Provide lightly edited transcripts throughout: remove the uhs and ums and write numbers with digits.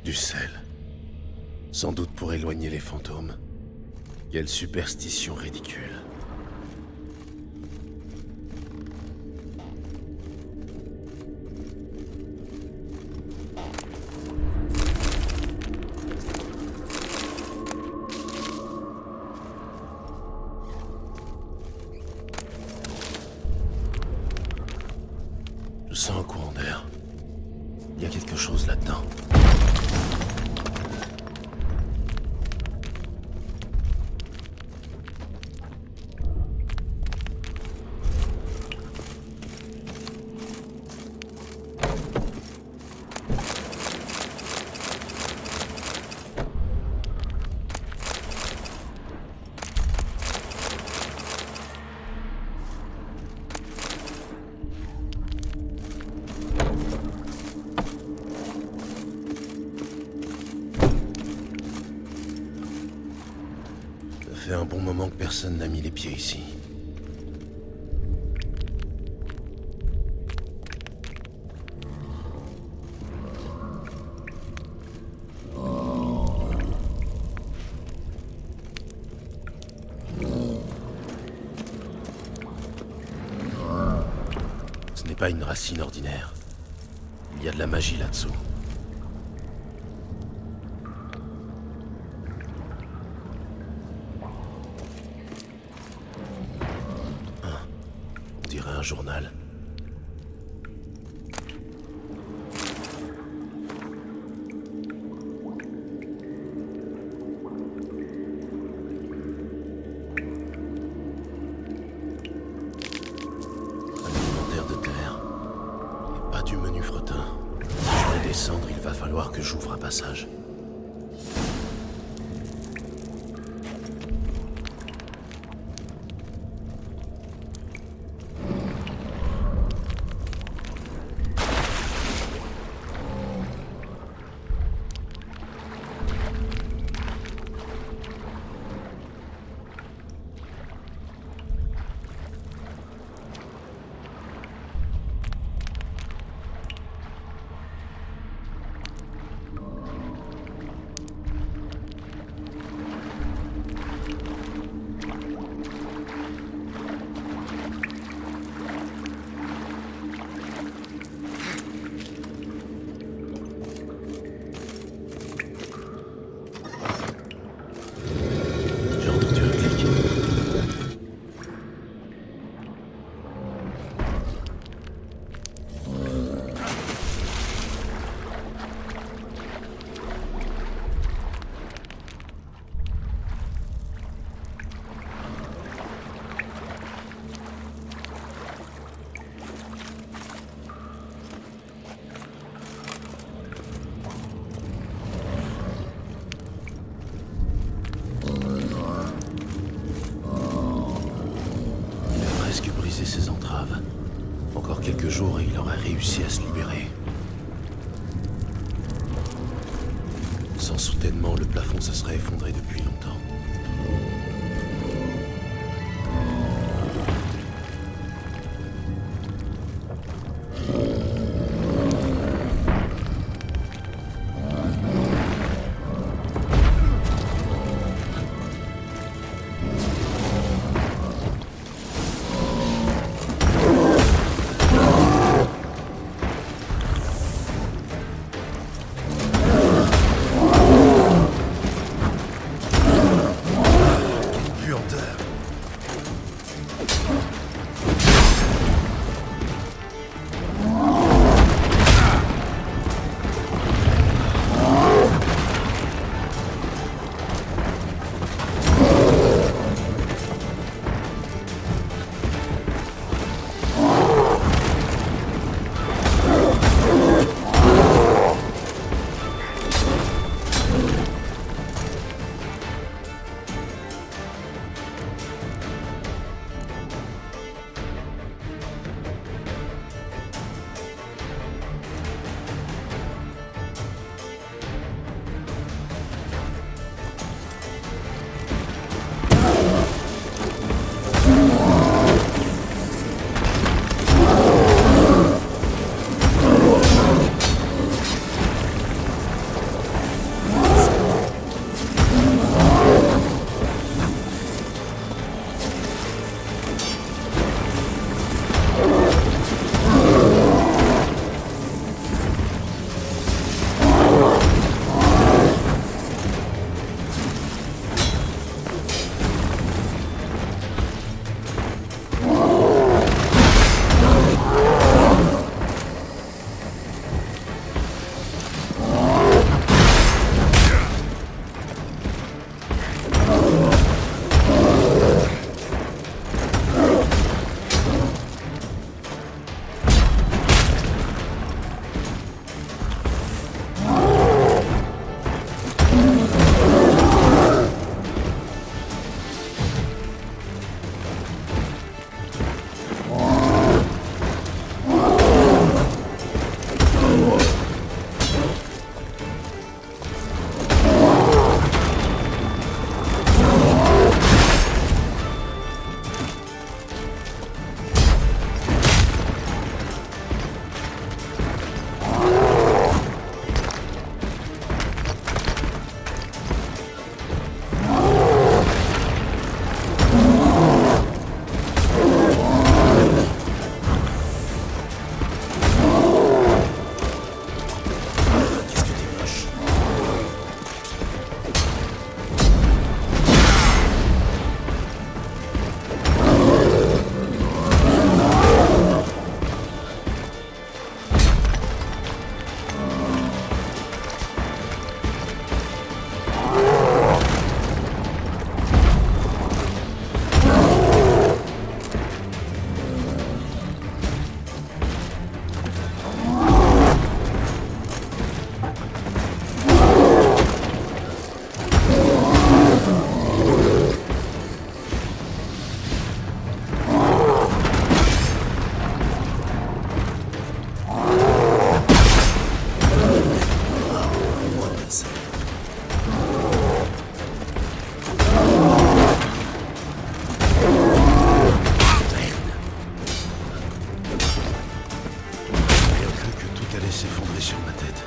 Du sel. Sans doute pour éloigner les fantômes. Quelle superstition ridicule. Je sens un courant d'air. Il y a quelque chose là-dedans. Ça fait un bon moment que personne n'a mis les pieds ici. Ce n'est pas une racine ordinaire. Il y a de la magie là-dessous. On dirait un journal. Un inventaire de terre. Et pas du menu fretin. Si je veux descendre, il va falloir que j'ouvre un passage. J'ai entendu un clic. Il a presque brisé ses entraves. Encore quelques jours et il aurait réussi à se libérer. Sans soutènement, le plafond se serait effondré depuis longtemps. s'effondrer sur ma tête.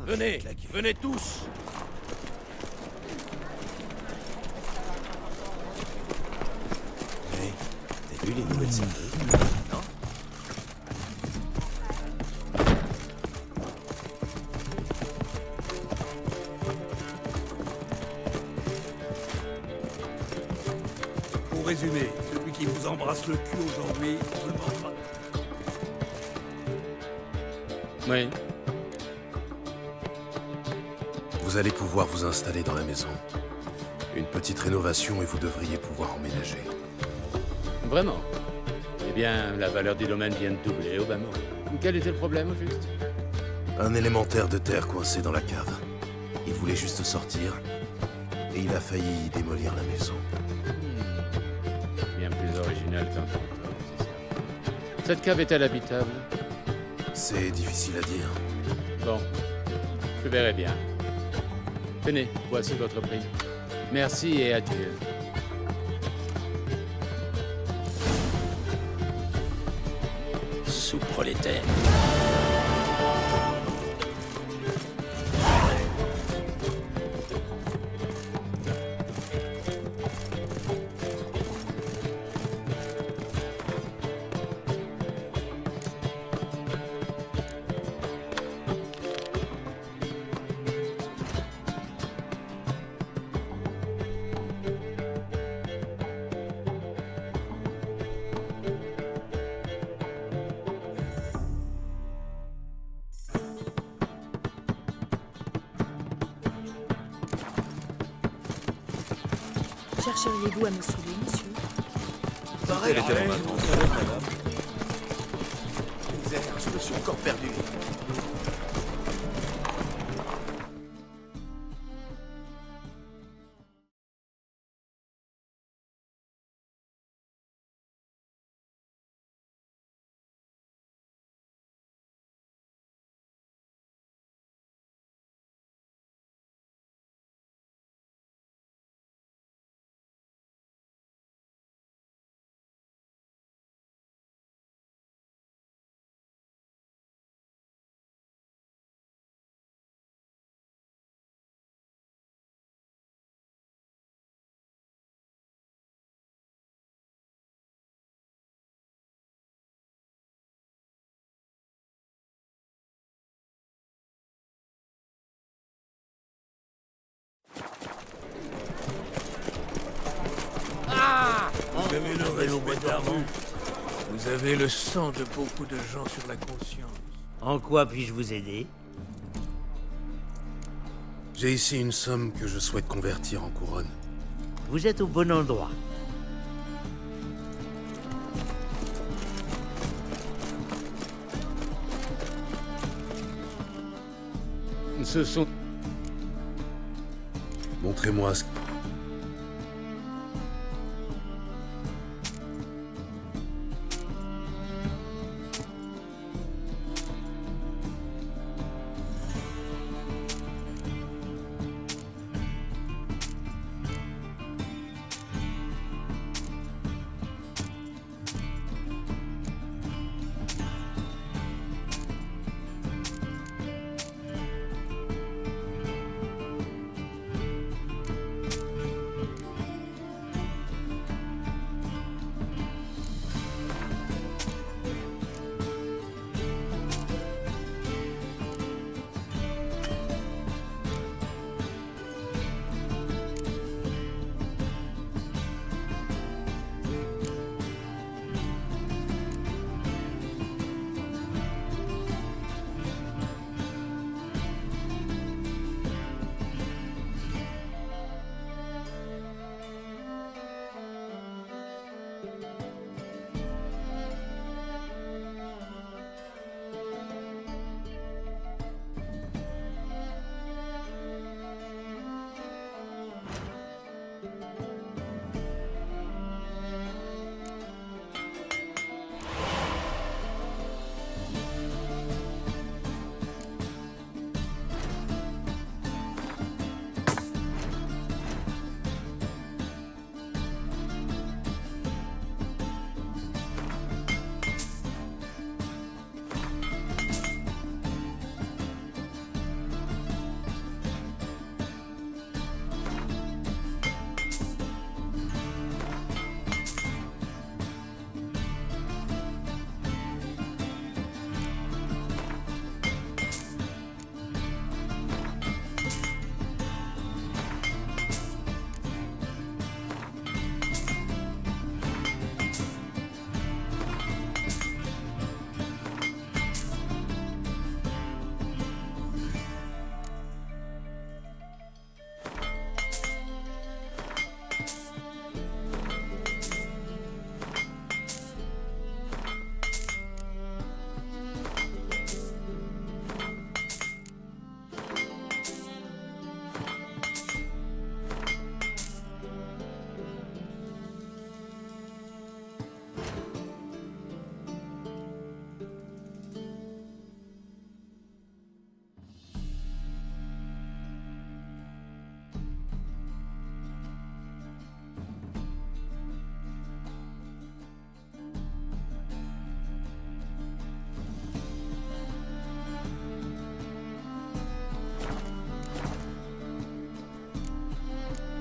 Venez, venez tous. Hey, t'as vu les nouvelles serveuses? Non? Pour résumer, celui qui vous embrasse le cul aujourd'hui, je le mangera. Oui. Vous allez pouvoir vous installer dans la maison. Une petite rénovation et vous devriez pouvoir emménager. Vraiment? Eh bien, la valeur du domaine vient de doubler au bas mot. Quel était le problème, au juste? Un élémentaire de terre coincé dans la cave. Il voulait juste sortir, et il a failli démolir la maison. Bien plus original qu'un fantôme, c'est ça. Cette cave est-elle habitable? C'est difficile à dire. Bon, je verrai bien. Tenez, voici votre prix. Merci et adieu. Sous-prolétaire. Chercheriez-vous à me sauver, monsieur? Pareil, Elle était là-bas. je me suis encore perdu. seul au bois respect de la dormant. rue. Vous avez le sang de beaucoup de gens sur la conscience. En quoi puis-je vous aider? J'ai ici une somme que je souhaite convertir en couronne. Vous êtes au bon endroit. Ce sont... Montrez-moi ce...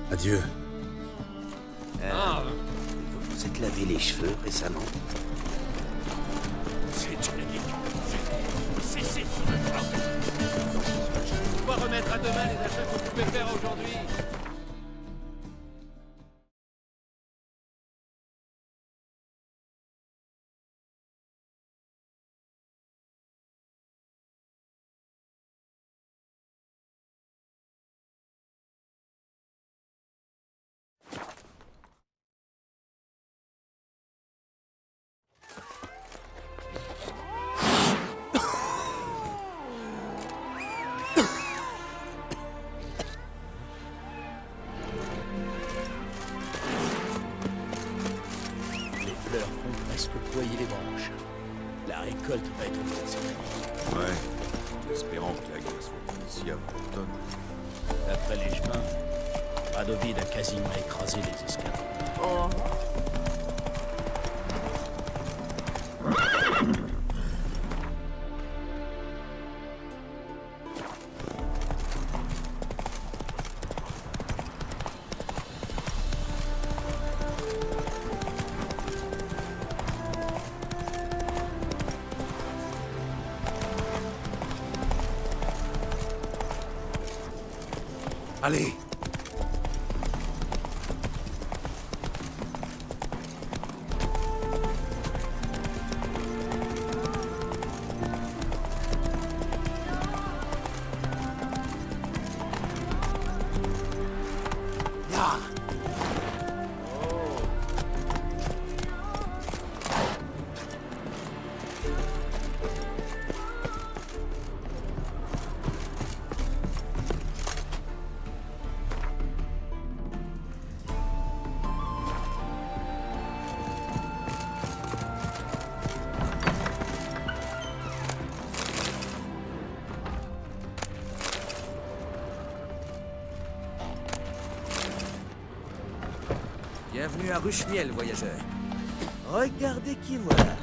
Adieu. Vous vous êtes lavé les cheveux récemment? C'est génial. C'est On va remettre à demain les achats que vous pouvez faire aujourd'hui. Les fleurs font presque ployer les branches. La récolte va être bonne cette année. Ouais, espérant que la guerre soit finie avant l'automne. D'après les chemins, Radovid a quasiment écrasé les escadrons. Allez! Bienvenue à Ruchemiel, voyageur. Regardez qui voilà.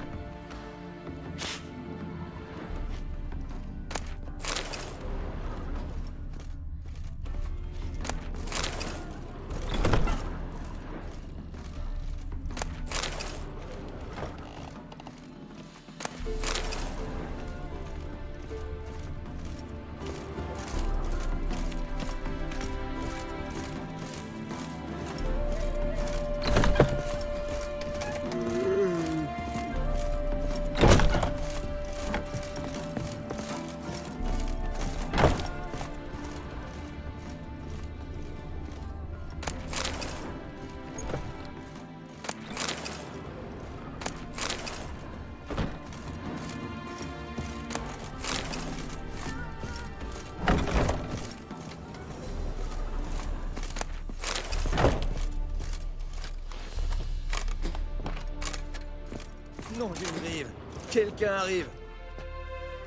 Non, d'une rive. Quelqu'un arrive.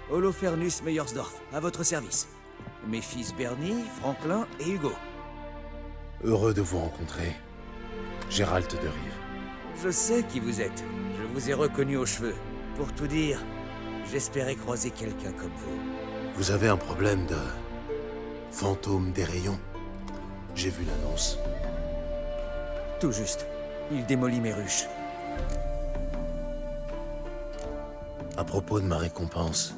Holofernes Meyersdorf, à votre service. Mes fils Bernie, Franklin et Hugo. Heureux de vous rencontrer. Gérald de Rive. Je sais qui vous êtes. Je vous ai reconnu aux cheveux. Pour tout dire, j'espérais croiser quelqu'un comme vous. Vous avez un problème de... fantôme des rayons. J'ai vu l'annonce. Tout juste. Il démolit mes ruches. À propos de ma récompense.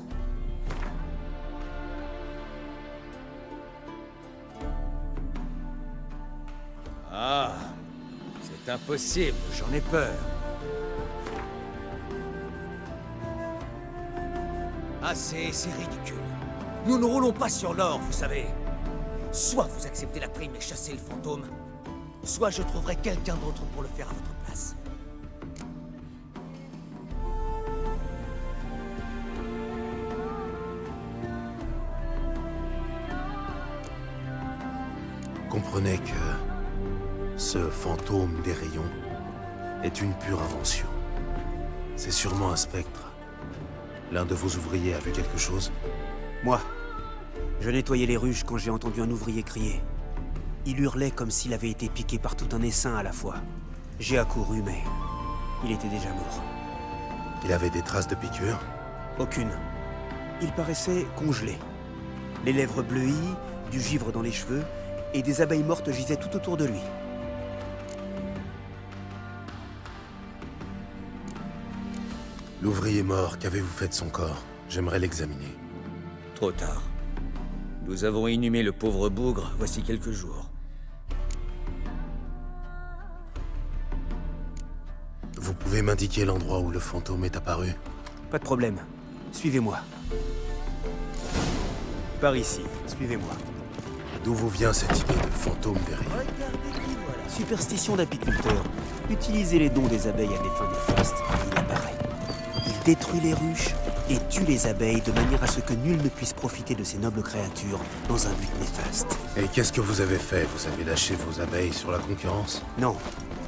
Ah, c'est impossible, j'en ai peur. Assez, c'est ridicule. Nous ne roulons pas sur l'or, vous savez. Soit vous acceptez la prime et chassez le fantôme, soit je trouverai quelqu'un d'autre pour le faire à votre place. Comprenez que ce fantôme des rayons est une pure invention. C'est sûrement un spectre. L'un de vos ouvriers a vu quelque chose? Moi. Je nettoyais les ruches quand j'ai entendu un ouvrier crier. Il hurlait comme s'il avait été piqué par tout un essaim à la fois. J'ai accouru, mais il était déjà mort. Il avait des traces de piqûres? Aucune. Il paraissait congelé. Les lèvres bleuies, du givre dans les cheveux, et des abeilles mortes gisaient tout autour de lui. L'ouvrier mort, qu'avez-vous fait de son corps? J'aimerais l'examiner. Trop tard. Nous avons inhumé le pauvre bougre voici quelques jours. Vous pouvez m'indiquer l'endroit où le fantôme est apparu? Pas de problème. Suivez-moi. Par ici, suivez-moi. D'où vous vient cette idée de fantôme des rayons? Regardez qui voilà. Superstition d'apiculteur. Utilisez les dons des abeilles à des fins néfastes. Il apparaît. Il détruit les ruches et tue les abeilles de manière à ce que nul ne puisse profiter de ces nobles créatures dans un but néfaste. Et qu'est-ce que vous avez fait? Vous avez lâché vos abeilles sur la concurrence? Non.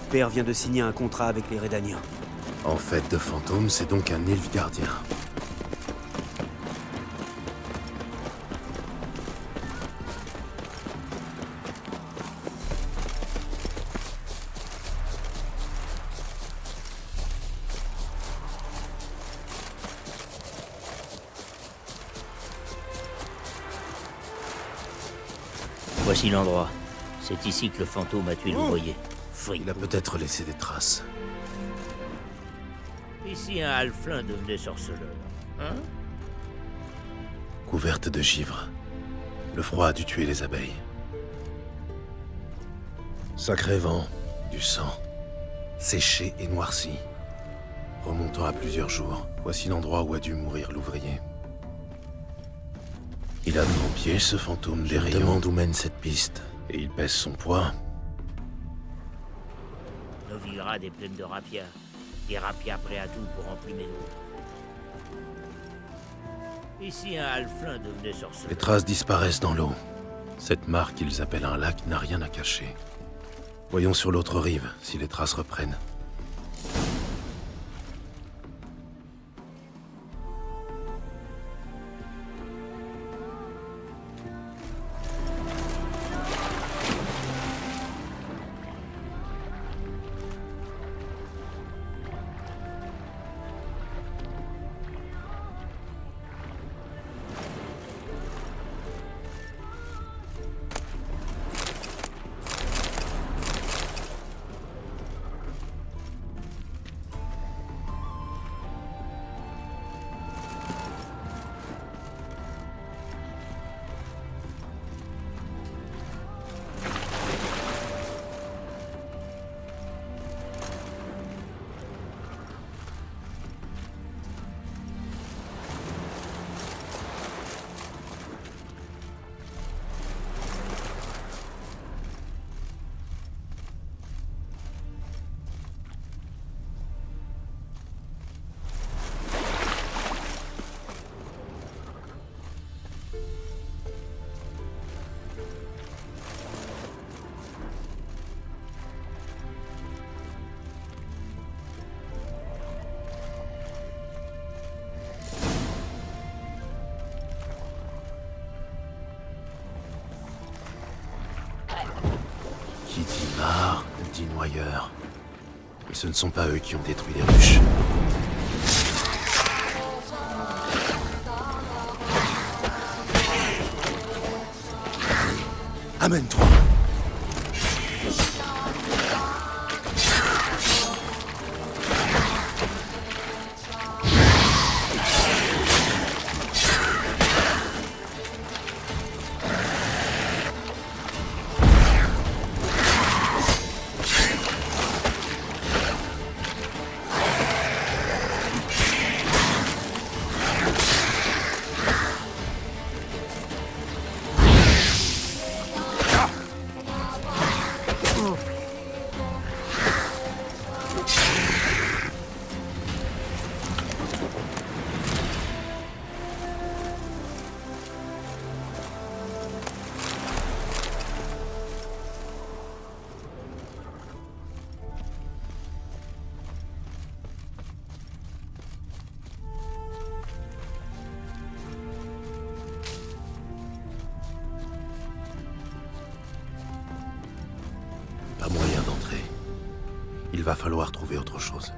Père vient de signer un contrat avec les Redaniens. En fait de fantôme, c'est donc un Nilfgaardien. Voici l'endroit. C'est ici que le fantôme a tué l'ouvrier. Il a peut-être laissé des traces. Ici, un halflin devenait sorceleur. Hein? Couverte de givre. Le froid a dû tuer les abeilles. Sacré vent, du sang, séché et noirci. Remontant à plusieurs jours, voici l'endroit où a dû mourir l'ouvrier. Il a 30 pieds, ce fantôme des rayons. Je me demande où mène cette piste. Et il pèse son poids. Novigrad est pleine de rapias. Des rapias prêts à tout pour emplumer l'autre. Ici, un halflin devenait sorceleur. Les traces disparaissent dans l'eau. Cette mare qu'ils appellent un lac n'a rien à cacher. Voyons sur l'autre rive, si les traces reprennent. Barnard, dit Noyeur. Mais ce ne sont pas eux qui ont détruit les ruches. Amène-toi. Pas moyen d'entrer. Il va falloir trouver autre chose.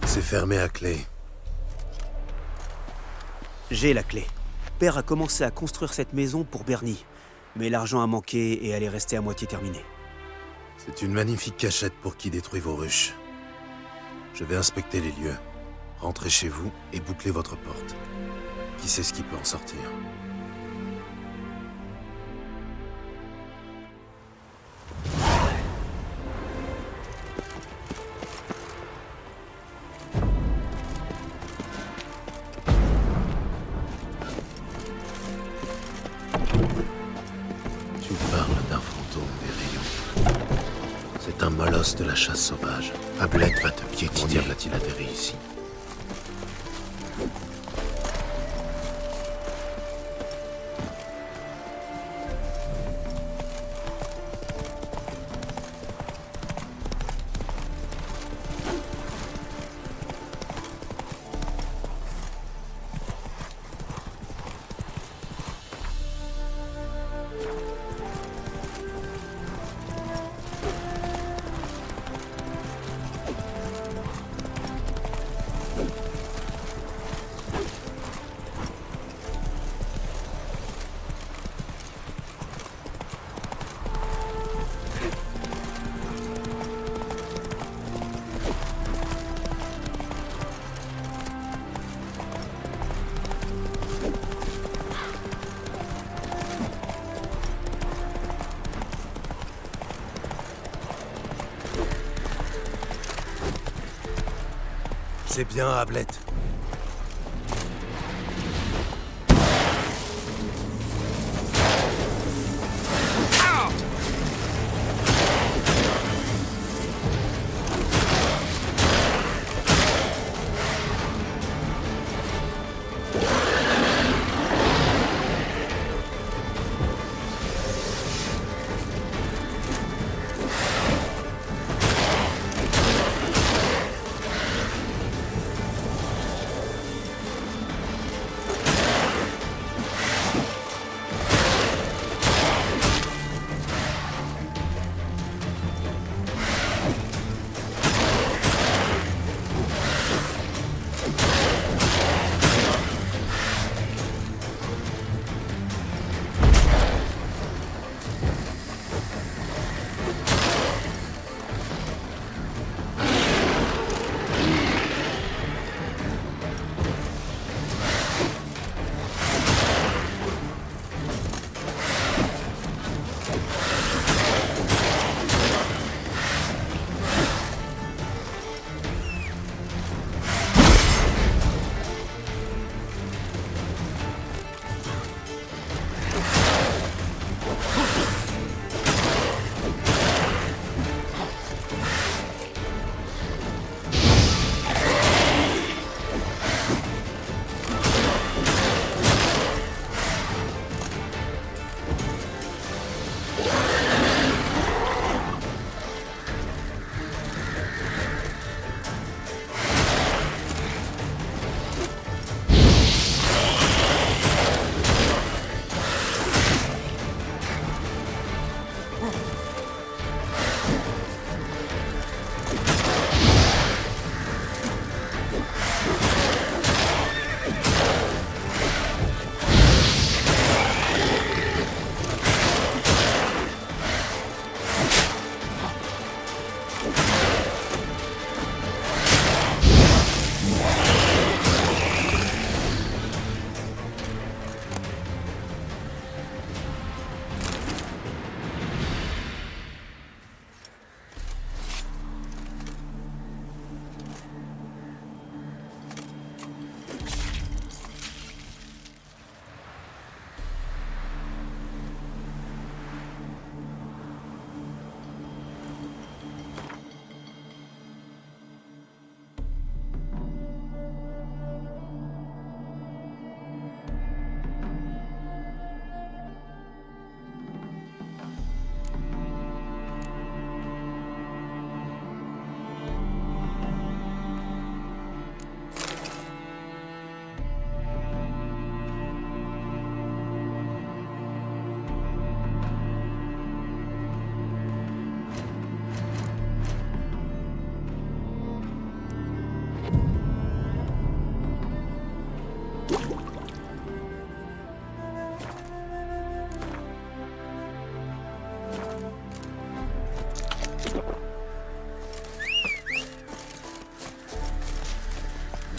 C'est fermé à clé. J'ai la clé. Père a commencé à construire cette maison pour Bernie, mais l'argent a manqué et elle est restée à moitié terminée. C'est une magnifique cachette pour qui détruit vos ruches. Je vais inspecter les lieux. Rentrez chez vous et bouclez votre porte. Qui sait ce qui peut en sortir? Tu parles d'un fantôme des rayons. C'est un molosse de la chasse sauvage. Ablette va te piétiner. Comment a-t-il atterri ici? C'est bien, Ablette.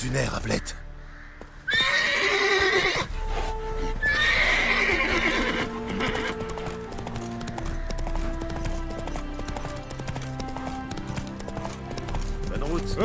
du nerf, Ablette. Bonne route.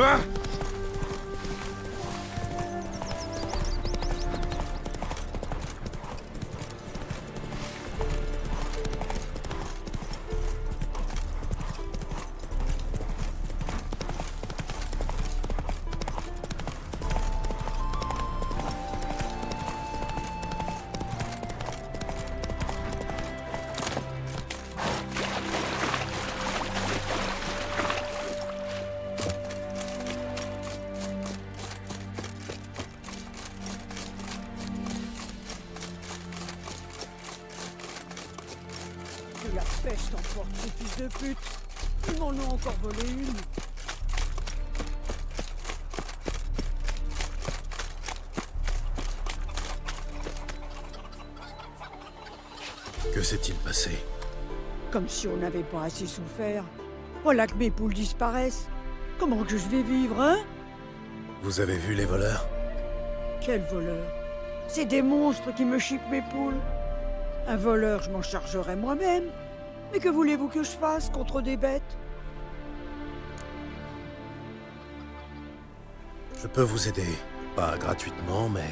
Que la peste emporte ces fils de pute. Ils m'en ont encore volé une. Que s'est-il passé? Comme si on n'avait pas assez souffert. Voilà que mes poules disparaissent. Comment que je vais vivre, hein? Vous avez vu les voleurs? Quel voleur? C'est des monstres qui me chippent mes poules. Un voleur, je m'en chargerai moi-même. Mais que voulez-vous que je fasse contre des bêtes? Je peux vous aider. Pas gratuitement, mais...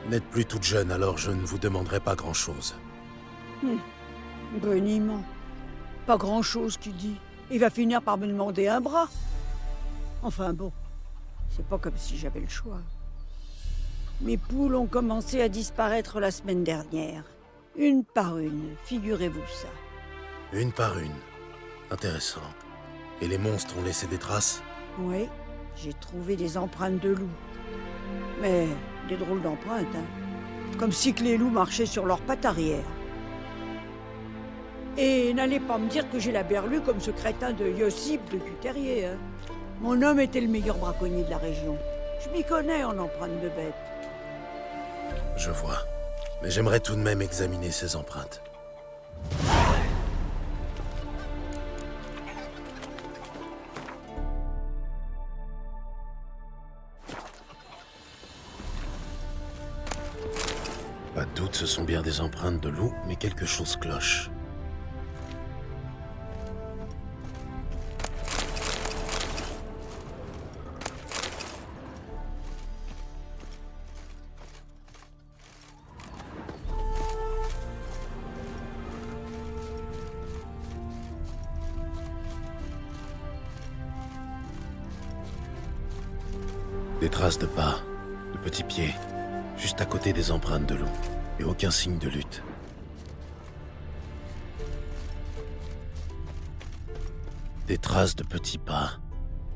Vous n'êtes plus toute jeune, alors je ne vous demanderai pas grand-chose. Boniment. Pas grand-chose qu'il dit. Il va finir par me demander un bras. Enfin bon, c'est pas comme si j'avais le choix. Mes poules ont commencé à disparaître la semaine dernière. Une par une, figurez-vous ça. Une par une. Intéressant. Et les monstres ont laissé des traces? Oui, j'ai trouvé des empreintes de loups. Mais des drôles d'empreintes, hein. Comme si que les loups marchaient sur leurs pattes arrière. Et n'allez pas me dire que j'ai la berlue comme ce crétin de Yossip de Cuterrier, hein. Mon homme était le meilleur braconnier de la région. Je m'y connais en empreintes de bêtes. Je vois. Mais j'aimerais tout de même examiner ces empreintes. Pas de doute, ce sont bien des empreintes de loup, mais quelque chose cloche. Des traces de pas, de petits pieds, juste à côté des empreintes de loup, et aucun signe de lutte. Des traces de petits pas,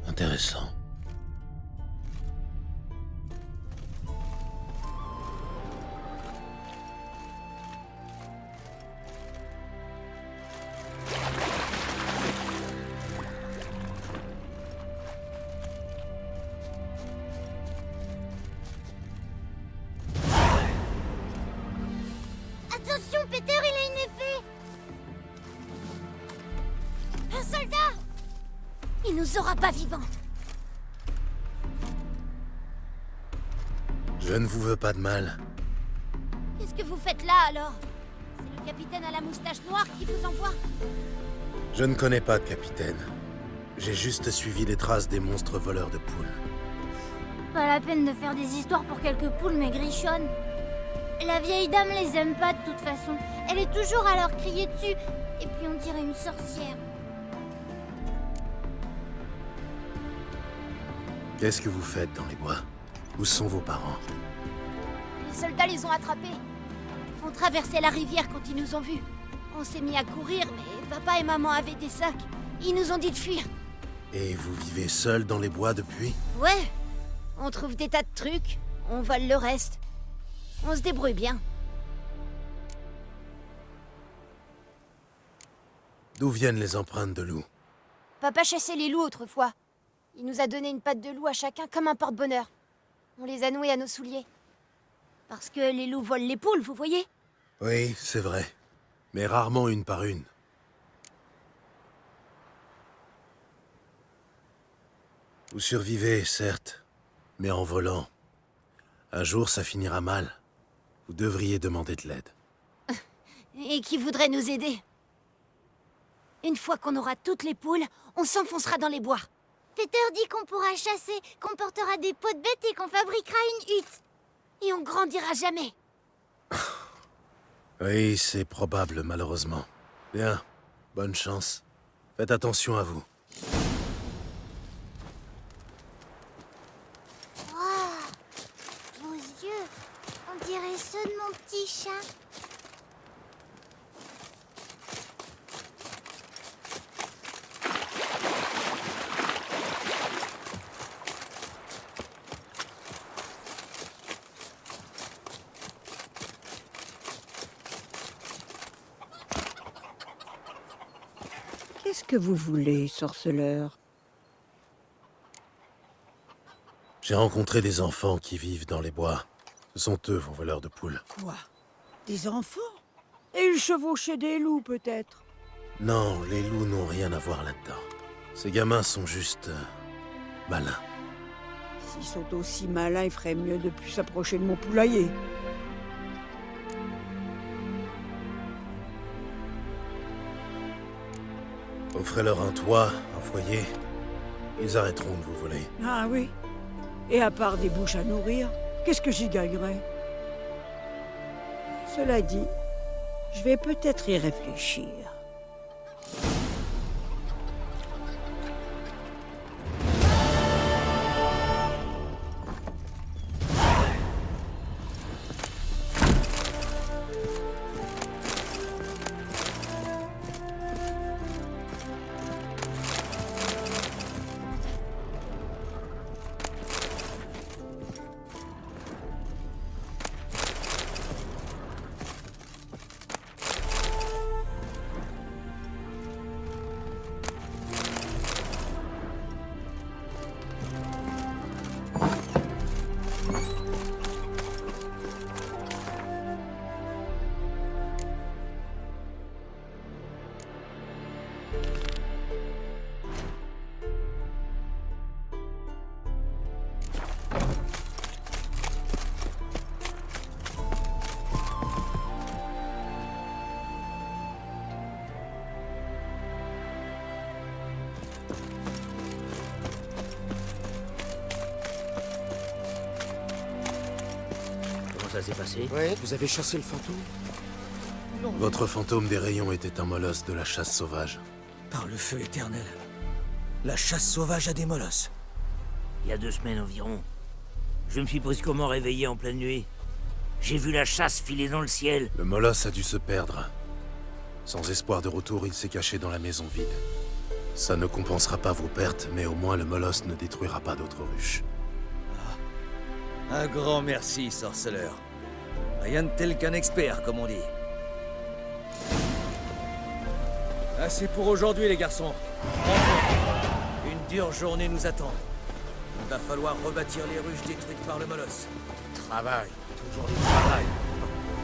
intéressant. Attention, Peter, il a une épée! Un soldat! Il nous aura pas vivants! Je ne vous veux pas de mal. Qu'est-ce que vous faites là, alors? C'est le capitaine à la moustache noire qui vous envoie? Je ne connais pas de capitaine. J'ai juste suivi les traces des monstres voleurs de poules. Pas la peine de faire des histoires pour quelques poules maigrichonnes. La vieille dame les aime pas de toute façon. Elle est toujours à leur crier dessus. Et puis on dirait une sorcière. Qu'est-ce que vous faites dans les bois? Où sont vos parents? Les soldats les ont attrapés. On traversait la rivière quand ils nous ont vus. On s'est mis à courir, mais papa et maman avaient des sacs. Ils nous ont dit de fuir. Et vous vivez seul dans les bois depuis? Ouais. On trouve des tas de trucs. On vole le reste. On se débrouille bien. D'où viennent les empreintes de loup? Papa chassait les loups autrefois. Il nous a donné une patte de loup à chacun comme un porte-bonheur. On les a noués à nos souliers. Parce que les loups volent les poules, vous voyez? Oui, c'est vrai. Mais rarement une par une. Vous survivez, certes. Mais en volant, un jour ça finira mal. Vous devriez demander de l'aide. Et qui voudrait nous aider? Une fois qu'on aura toutes les poules, on s'enfoncera dans les bois. Peter dit qu'on pourra chasser, qu'on portera des pots de bêtes et qu'on fabriquera une hutte. Et on grandira jamais. Oui, c'est probable, malheureusement. Bien, bonne chance. Faites attention à vous. Wow, vos yeux, on dirait ceux de mon petit chat. Qu'est-ce que vous voulez, sorceleur? J'ai rencontré des enfants qui vivent dans les bois. Ce sont eux, vos voleurs de poules. Quoi? Des enfants? Et ils chevauchaient des loups, peut-être? Non, les loups n'ont rien à voir là-dedans. Ces gamins sont juste... malins. S'ils sont aussi malins, il ferait mieux de plus s'approcher de mon poulailler. Offrez-leur un toit, un foyer. Ils arrêteront de vous voler. Ah oui? Et à part des bouches à nourrir, qu'est-ce que j'y gagnerais? Cela dit, je vais peut-être y réfléchir. Ça s'est passé? Ouais, vous avez chassé le fantôme? Votre fantôme des rayons était un molosse de la chasse sauvage. Par le feu éternel. La chasse sauvage à des molosses. Il y a 2 semaines environ, je me suis brusquement réveillé en pleine nuit. J'ai vu la chasse filer dans le ciel. Le molosse a dû se perdre. Sans espoir de retour, il s'est caché dans la maison vide. Ça ne compensera pas vos pertes, mais au moins le molosse ne détruira pas d'autres ruches. Un grand merci, sorceleur. Rien de tel qu'un expert, comme on dit. Assez pour aujourd'hui, les garçons. Rentrons. Une dure journée nous attend. Il va falloir rebâtir les ruches détruites par le molosse. Travail. Toujours du travail.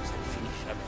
Ça ne finit jamais.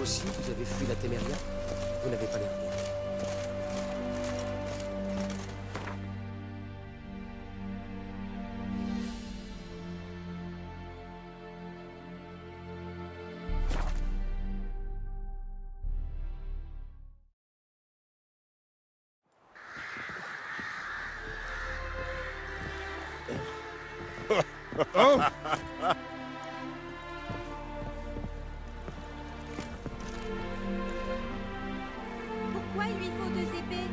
Vous aussi, vous avez fui la Téméria? Vous n'avez pas l'air bien. Pourquoi il lui faut 2 épées?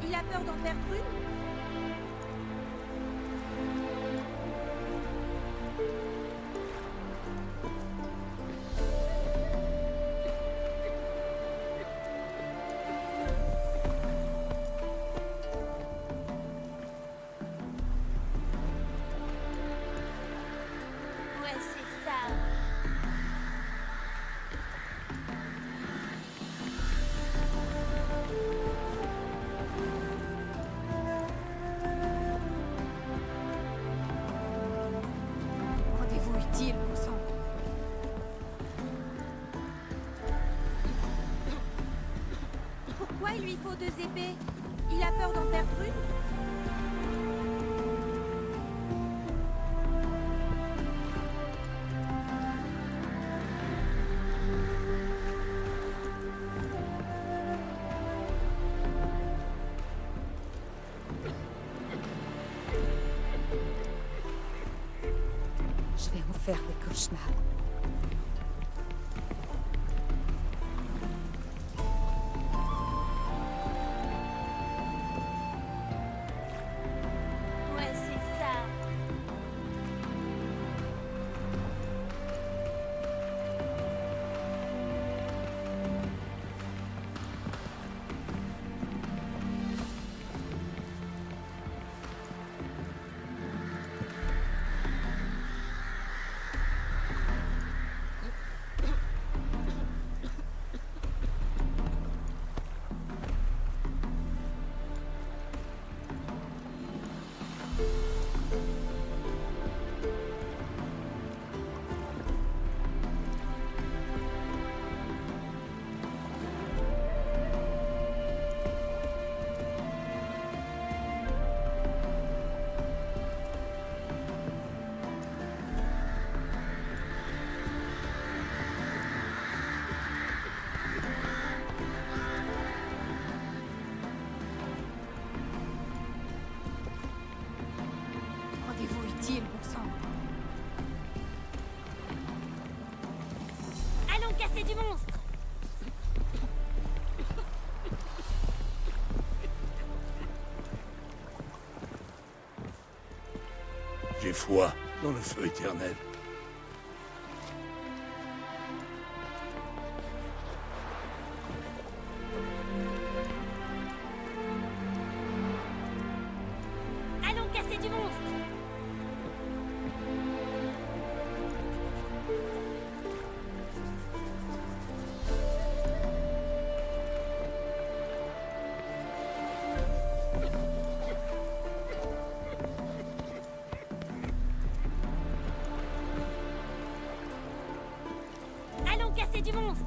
Il a peur d'en perdre une? Ouais, c'est ça. Rendez-vous utile, bon sang. Pourquoi il lui faut 2 épées? Il a peur d'en perdre une? Je vais en faire des cauchemars. Ouais, c'est ça. Rendez-vous utile, bon sang. Allons casser du monstre. J'ai foi dans le feu éternel. Allons casser du monstre. Allons casser du monstre.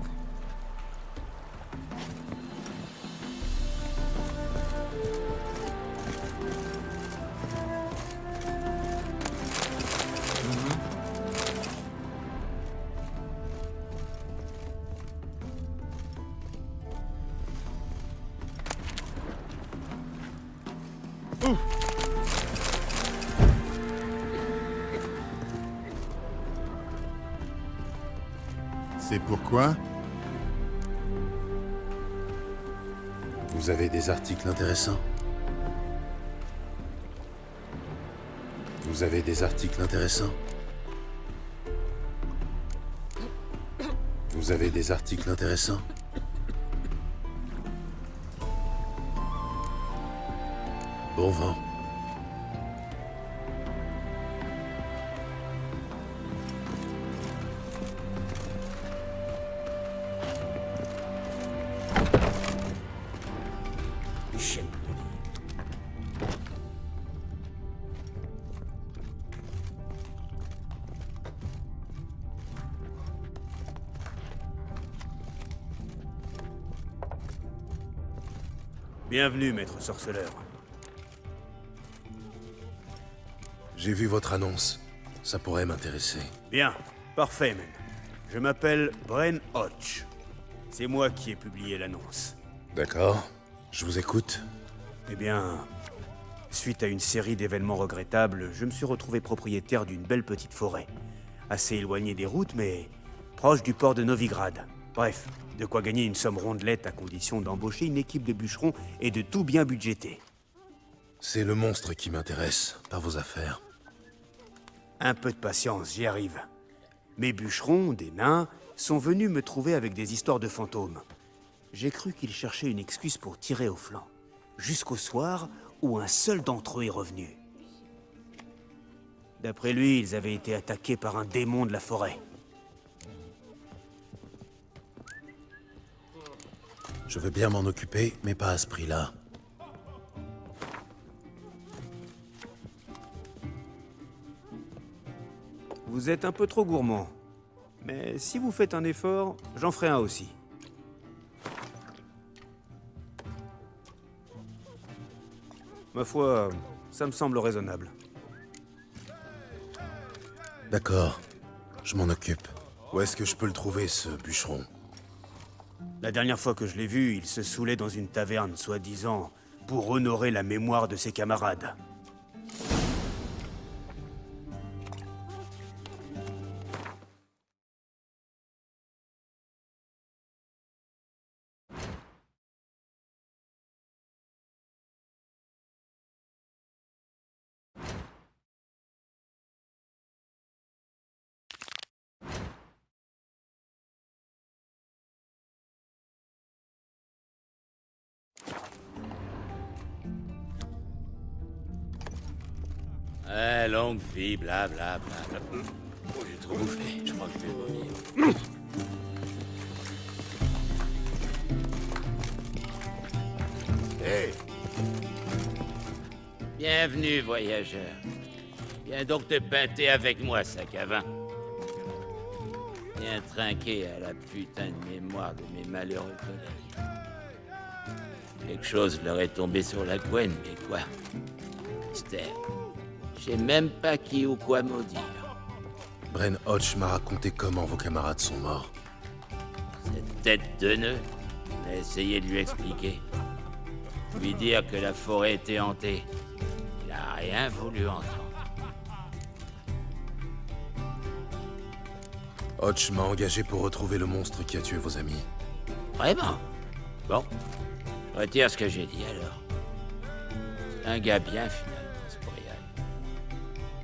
C'est pourquoi? Vous avez des articles intéressants? Vous avez des articles intéressants? Vous avez des articles intéressants? Bon vent. J'aime le lit. Bienvenue, maître sorceleur. J'ai vu votre annonce. Ça pourrait m'intéresser. Bien, parfait même. Je m'appelle Bren Hodge. C'est moi qui ai publié l'annonce. D'accord. Je vous écoute. Eh bien, suite à une série d'événements regrettables, je me suis retrouvé propriétaire d'une belle petite forêt. Assez éloignée des routes, mais proche du port de Novigrad. Bref, de quoi gagner une somme rondelette à condition d'embaucher une équipe de bûcherons et de tout bien budgéter. C'est le monstre qui m'intéresse, pas vos affaires. Un peu de patience, j'y arrive. Mes bûcherons, des nains, sont venus me trouver avec des histoires de fantômes. J'ai cru qu'ils cherchaient une excuse pour tirer au flanc. Jusqu'au soir où un seul d'entre eux est revenu. D'après lui, ils avaient été attaqués par un démon de la forêt. Je veux bien m'en occuper, mais pas à ce prix-là. Vous êtes un peu trop gourmand. Mais si vous faites un effort, j'en ferai un aussi. Ma foi, ça me semble raisonnable. D'accord. Je m'en occupe. Où est-ce que je peux le trouver, ce bûcheron? La dernière fois que je l'ai vu, il se saoulait dans une taverne, soi-disant, pour honorer la mémoire de ses camarades. Longue vie, blablabla. Oh, j'ai trop bouffé, je crois que je vais vomir. Hey. Bienvenue, voyageur. Viens donc te pâter avec moi, sac à vin. Viens trinquer à la putain de mémoire de mes malheureux collègues. Quelque chose leur est tombé sur la couenne, mais quoi? Mystère. Je sais même pas qui ou quoi maudire. Bren Hodge m'a raconté comment vos camarades sont morts. Cette tête de nœud, on a essayé de lui expliquer. Lui dire que la forêt était hantée. Il a rien voulu entendre. Hodge m'a engagé pour retrouver le monstre qui a tué vos amis. Vraiment? Bon, je retire ce que j'ai dit alors. C'est un gars bien finalement, ce Boreal.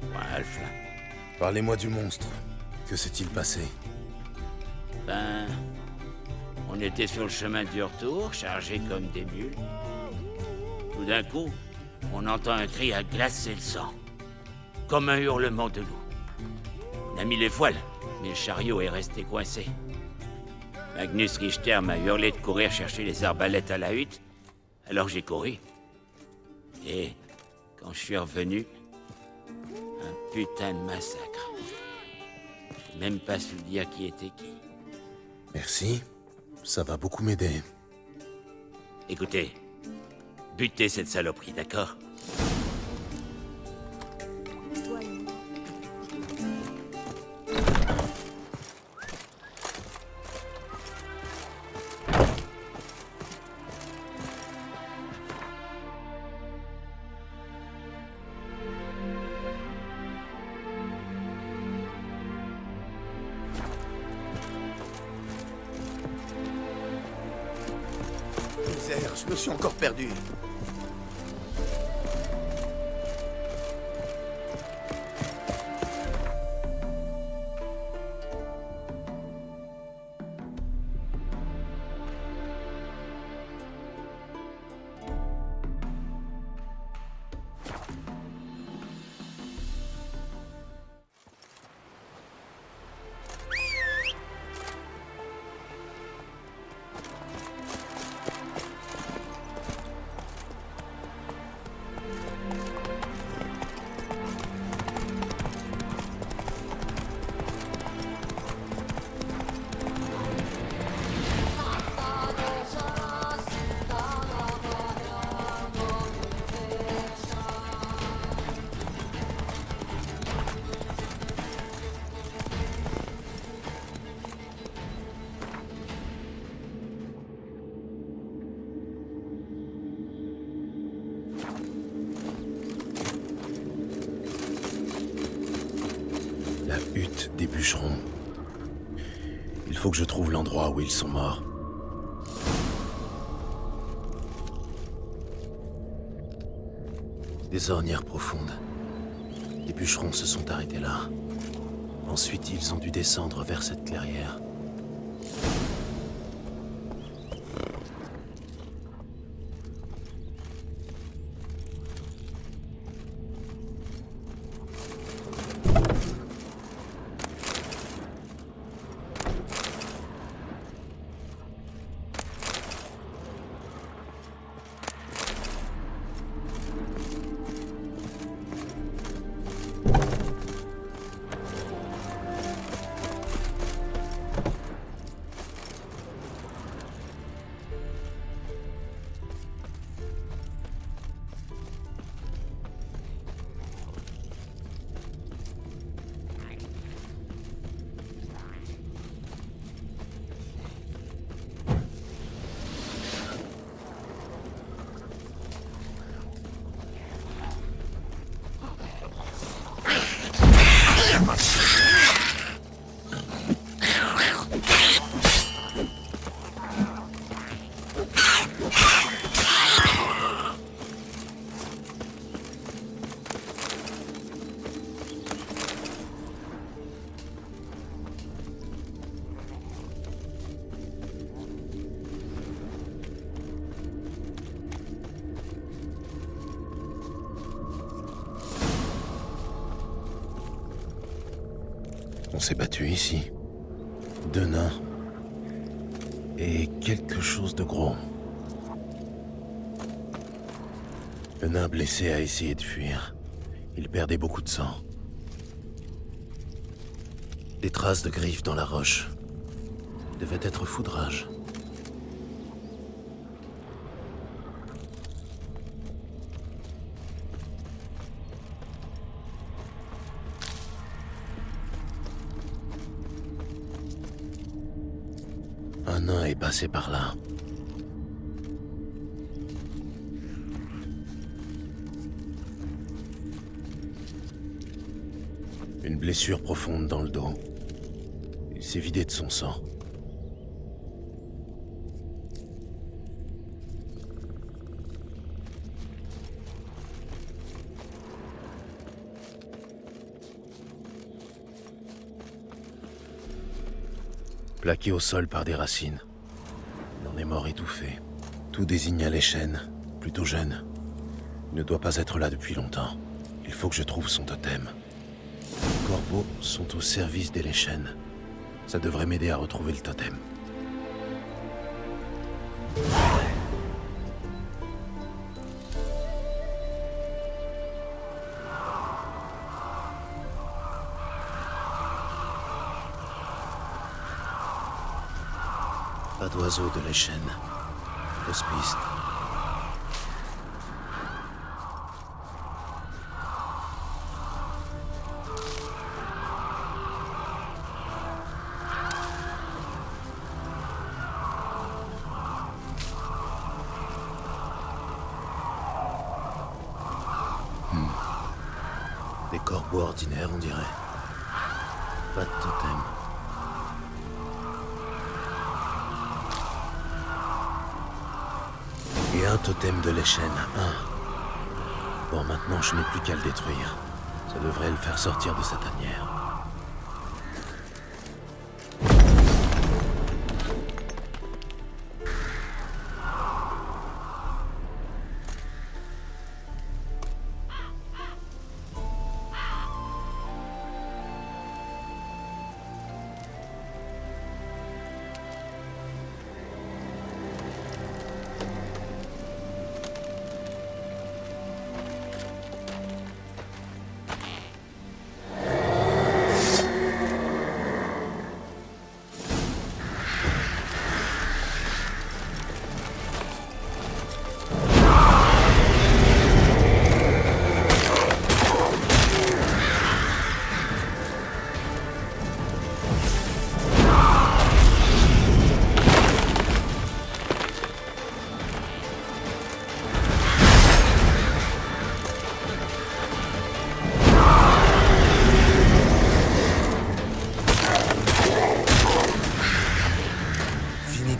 Ou un Halfling. Parlez-moi du monstre. Que s'est-il passé? Ben, on était sur le chemin du retour, chargés comme des mules. Tout d'un coup, on entend un cri à glacer le sang. Comme un hurlement de loup. On a mis les voiles, mais le chariot est resté coincé. Magnus Richter m'a hurlé de courir chercher les arbalètes à la hutte, alors j'ai couru. Et quand je suis revenu, un putain de massacre. J'ai même pas su dire qui était qui. Merci. Ça va beaucoup m'aider. Écoutez, butez cette saloperie, d'accord? Misère, je me suis encore perdu. doute des bûcherons. Il faut que je trouve l'endroit où ils sont morts. Des ornières profondes. Les bûcherons se sont arrêtés là. Ensuite, ils ont dû descendre vers cette clairière. On s'est battu ici. 2 nains. Et quelque chose de gros. Le nain blessé a essayé de fuir. Il perdait beaucoup de sang. Des traces de griffes dans la roche. Devait être foudrage. Un nain est passé par là. Une blessure profonde dans le dos. Il s'est vidé de son sang. Plaqué au sol par des racines. Il en est mort étouffé. Tout désigne les chênes, plutôt jeune. Il ne doit pas être là depuis longtemps. Il faut que je trouve son totem. Les corbeaux sont au service des Léchènes. Ça devrait m'aider à retrouver le totem. Pas d'oiseaux de Léchène. Fausse piste. Des corbeaux ordinaires, on dirait. Pas de totem. Et un totem de Léchène, un. Bon, maintenant, je n'ai plus qu'à le détruire. Ça devrait le faire sortir de sa tanière.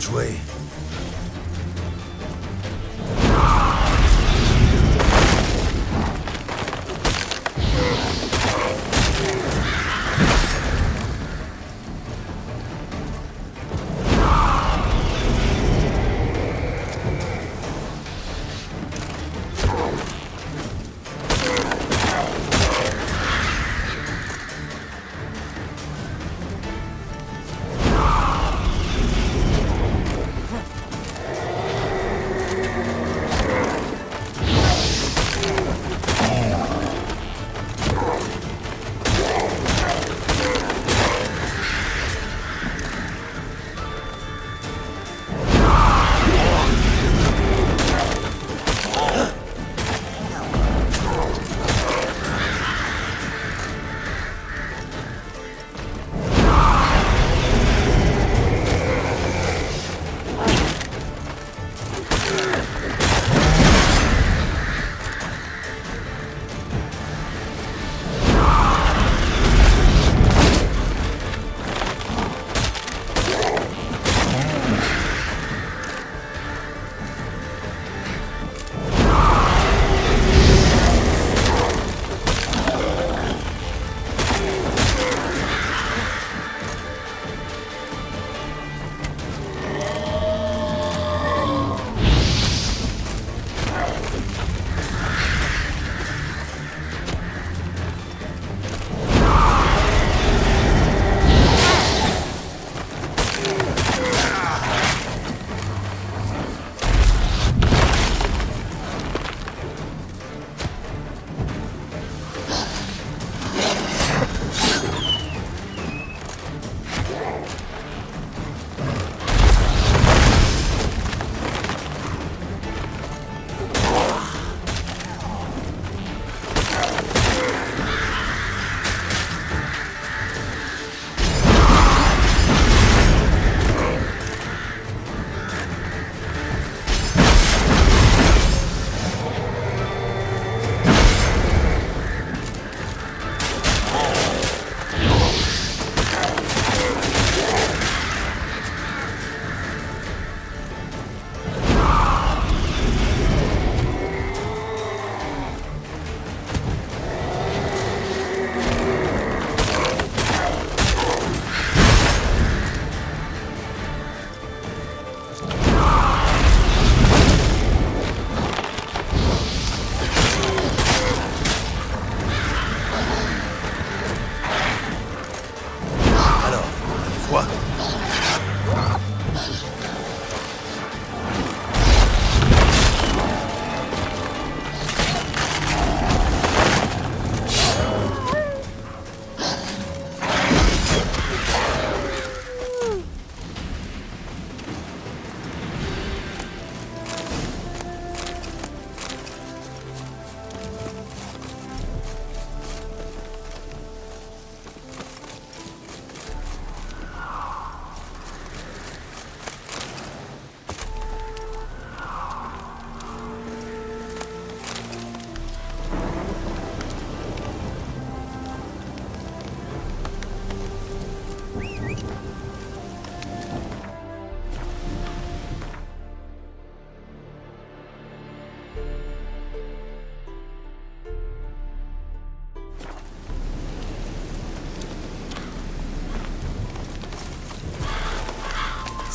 joué.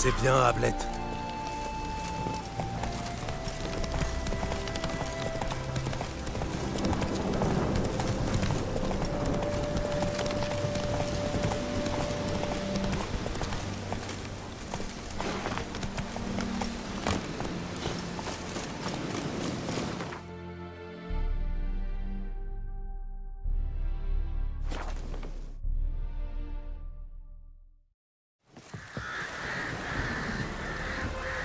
C'est bien, Ablette.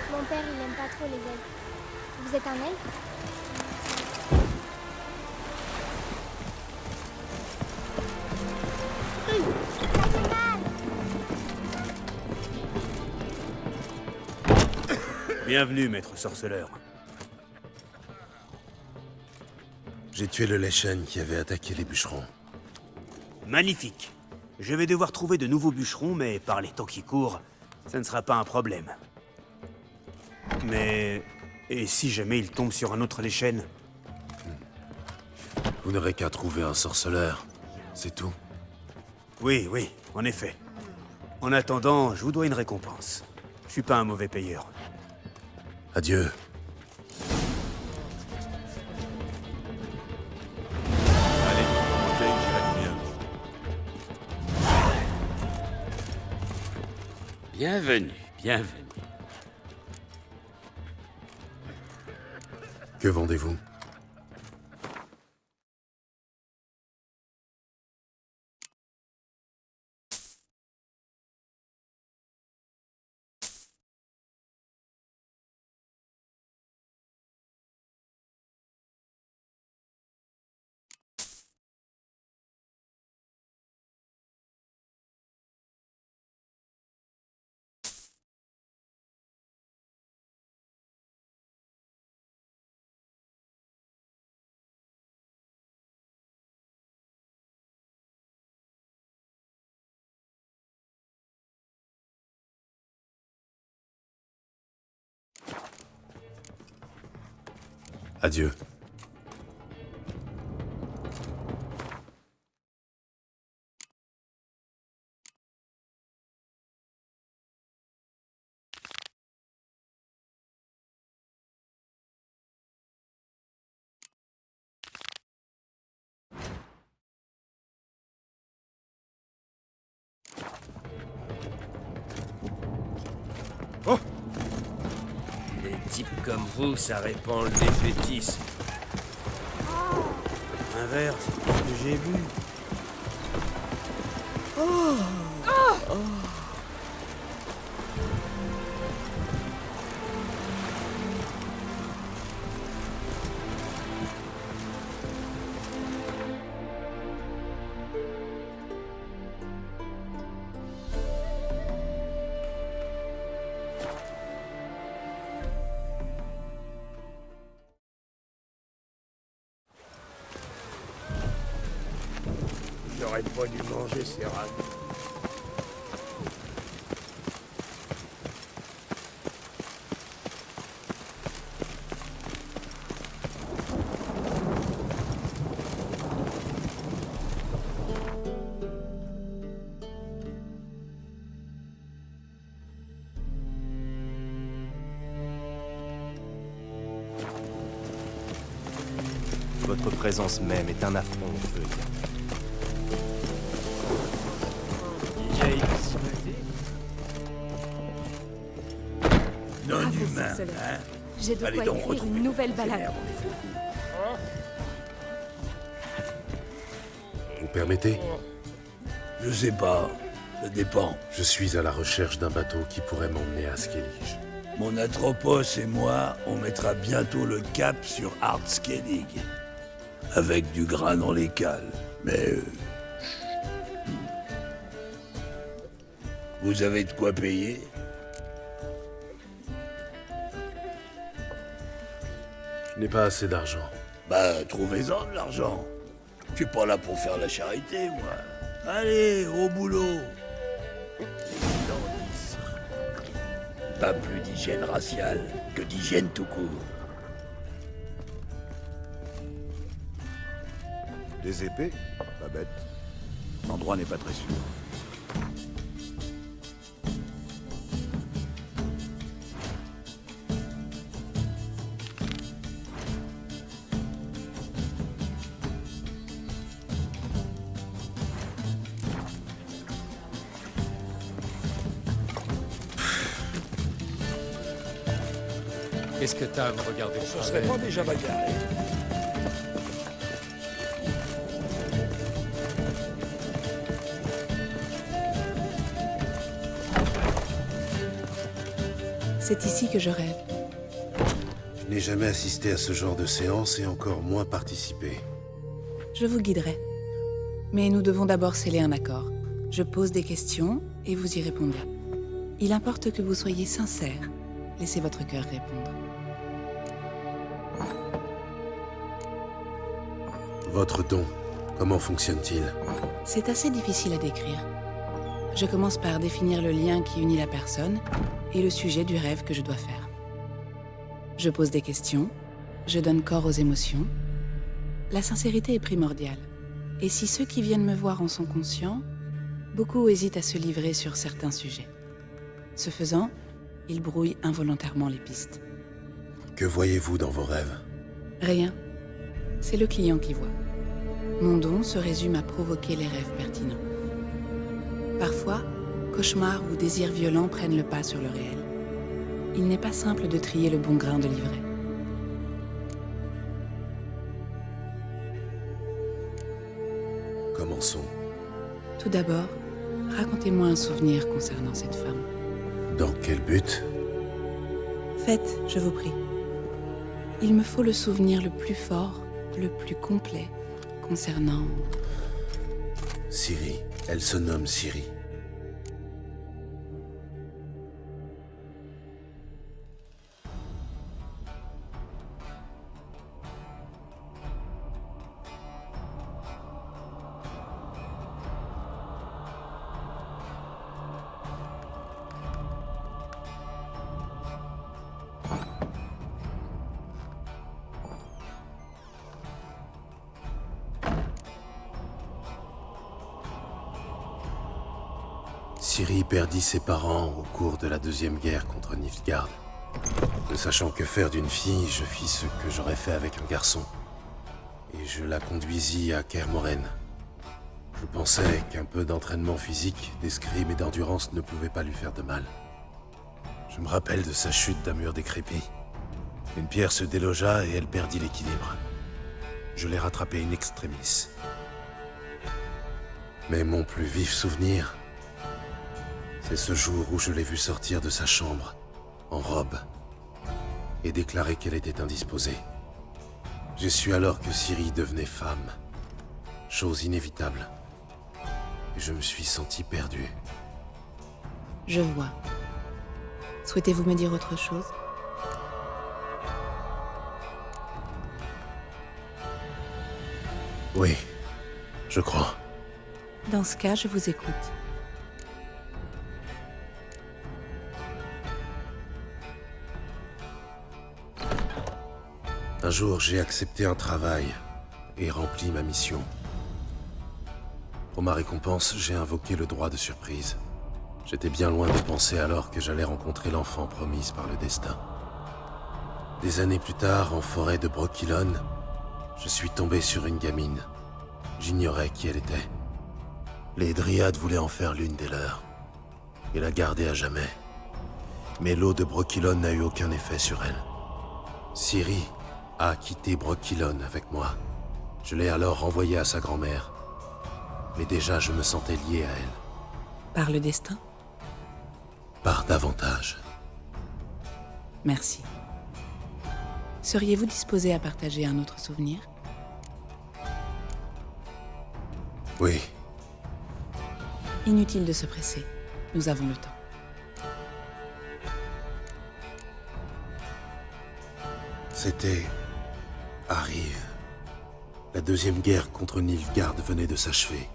Mon père, il aime pas trop les elfes. Vous êtes un elfe? Ça fait mal. Bienvenue, maître sorceleur. J'ai tué le Leshen qui avait attaqué les bûcherons. Magnifique. Je vais devoir trouver de nouveaux bûcherons, mais par les temps qui courent, ça ne sera pas un problème. Mais... Et si jamais il tombe sur un autre Leshen? Vous n'aurez qu'à trouver un sorceleur. C'est tout. Oui, oui, en effet. En attendant, je vous dois une récompense. Je suis pas un mauvais payeur. Adieu. Bienvenue, bienvenue. Que vendez-vous? Adieu. Des types comme vous, ça répand le défaitisme. Un verre, c'est tout ce que j'ai bu. J'aurais pas dû manger ces ragoûts. Votre présence même est un affront au feu. Non Bravo, humain, sorceleur. hein? J'ai de Allez quoi donc écrire retrouver une nouvelle nos balade. merdes, on est foutus. Vous permettez? Je sais pas, ça dépend. Je suis à la recherche d'un bateau qui pourrait m'emmener à Skellige. Mon Atropos et moi, on mettra bientôt le cap sur Ardskellig. Avec du grain dans les cales. Mais... Vous avez de quoi payer? Je n'ai pas assez d'argent. Bah, trouvez-en de l'argent. Je suis pas là pour faire la charité, moi. Allez, au boulot. Pas plus d'hygiène raciale que d'hygiène tout court. Des épées? Pas bête. L'endroit n'est pas très sûr. Qu'est-ce que t'as à me regarder? Ce serait pas déjà bagarré. C'est ici que je rêve. Je n'ai jamais assisté à ce genre de séance et encore moins participé. Je vous guiderai. Mais nous devons d'abord sceller un accord. Je pose des questions et vous y répondez. Il importe que vous soyez sincère. Laissez votre cœur répondre. Votre don, comment fonctionne-t-il? C'est assez difficile à décrire. Je commence par définir le lien qui unit la personne et le sujet du rêve que je dois faire. Je pose des questions, je donne corps aux émotions. La sincérité est primordiale. Et si ceux qui viennent me voir en sont conscients, beaucoup hésitent à se livrer sur certains sujets. Ce faisant, ils brouillent involontairement les pistes. Que voyez-vous dans vos rêves? Rien. C'est le client qui voit. Mon don se résume à provoquer les rêves pertinents. Parfois, cauchemars ou désirs violents prennent le pas sur le réel. Il n'est pas simple de trier le bon grain de l'ivraie. Commençons. Tout d'abord, racontez-moi un souvenir concernant cette femme. Dans quel but? Faites, je vous prie. Il me faut le souvenir le plus fort, le plus complet, concernant... Ciri. Elle se nomme Ciri. Ciri perdit ses parents au cours de la Deuxième Guerre contre Nilfgaard. Ne sachant que faire d'une fille, je fis ce que j'aurais fait avec un garçon. Et je la conduisis à Kaer Morhen. Je pensais qu'un peu d'entraînement physique, d'escrime et d'endurance ne pouvait pas lui faire de mal. Je me rappelle de sa chute d'un mur décrépit. Une pierre se délogea et elle perdit l'équilibre. Je l'ai rattrapée in extremis. Mais mon plus vif souvenir, c'est ce jour où je l'ai vue sortir de sa chambre, en robe, et déclarer qu'elle était indisposée. J'ai su alors que Ciri devenait femme, chose inévitable, et je me suis senti perdu. Je vois. Souhaitez-vous me dire autre chose? Oui, je crois. Dans ce cas, je vous écoute. Un jour, j'ai accepté un travail et rempli ma mission. Pour ma récompense, j'ai invoqué le droit de surprise. J'étais bien loin de penser alors que j'allais rencontrer l'enfant promise par le destin. Des années plus tard, en forêt de Brokilon, je suis tombé sur une gamine. J'ignorais qui elle était. Les Dryades voulaient en faire l'une des leurs et la garder à jamais. Mais l'eau de Brokilon n'a eu aucun effet sur elle. Ciri a quitté Brokilon avec moi. Je l'ai alors renvoyée à sa grand-mère. Mais déjà, je me sentais lié à elle. Par le destin? Par davantage. Merci. Seriez-vous disposé à partager un autre souvenir? Oui. Inutile de se presser. Nous avons le temps. C'était... Arrive. La Deuxième Guerre contre Nilfgaard venait de s'achever.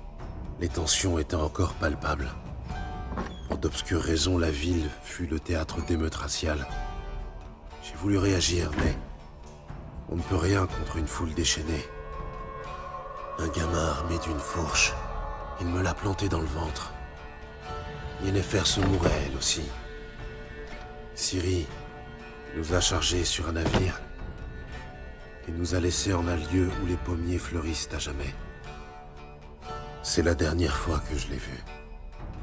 Les tensions étaient encore palpables. Pour d'obscures raisons, la ville fut le théâtre d'émeutes raciales. J'ai voulu réagir, mais... on ne peut rien contre une foule déchaînée. Un gamin armé d'une fourche. Il me l'a planté dans le ventre. Yennefer se mourait, elle aussi. Ciri nous a chargés sur un navire et nous a laissés en un lieu où les pommiers fleurissent à jamais. C'est la dernière fois que je l'ai vue.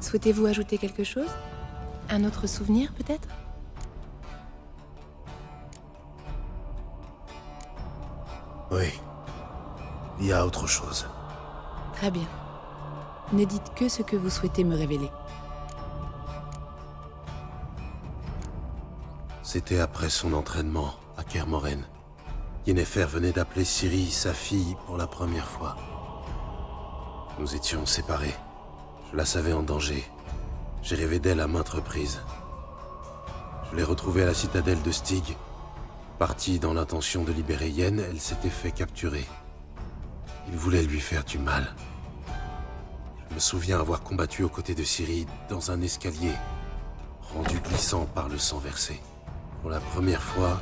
Souhaitez-vous ajouter quelque chose? Un autre souvenir, peut-être? Oui. Il y a autre chose. Très bien. Ne dites que ce que vous souhaitez me révéler. C'était après son entraînement à Kaer Morhen. Yennefer venait d'appeler Ciri sa fille pour la première fois. Nous étions séparés. Je la savais en danger. J'ai rêvé d'elle à maintes reprises. Je l'ai retrouvée à la citadelle de Stig. Partie dans l'intention de libérer Yen, elle s'était fait capturer. Il voulait lui faire du mal. Je me souviens avoir combattu aux côtés de Ciri dans un escalier, rendu glissant par le sang versé. Pour la première fois,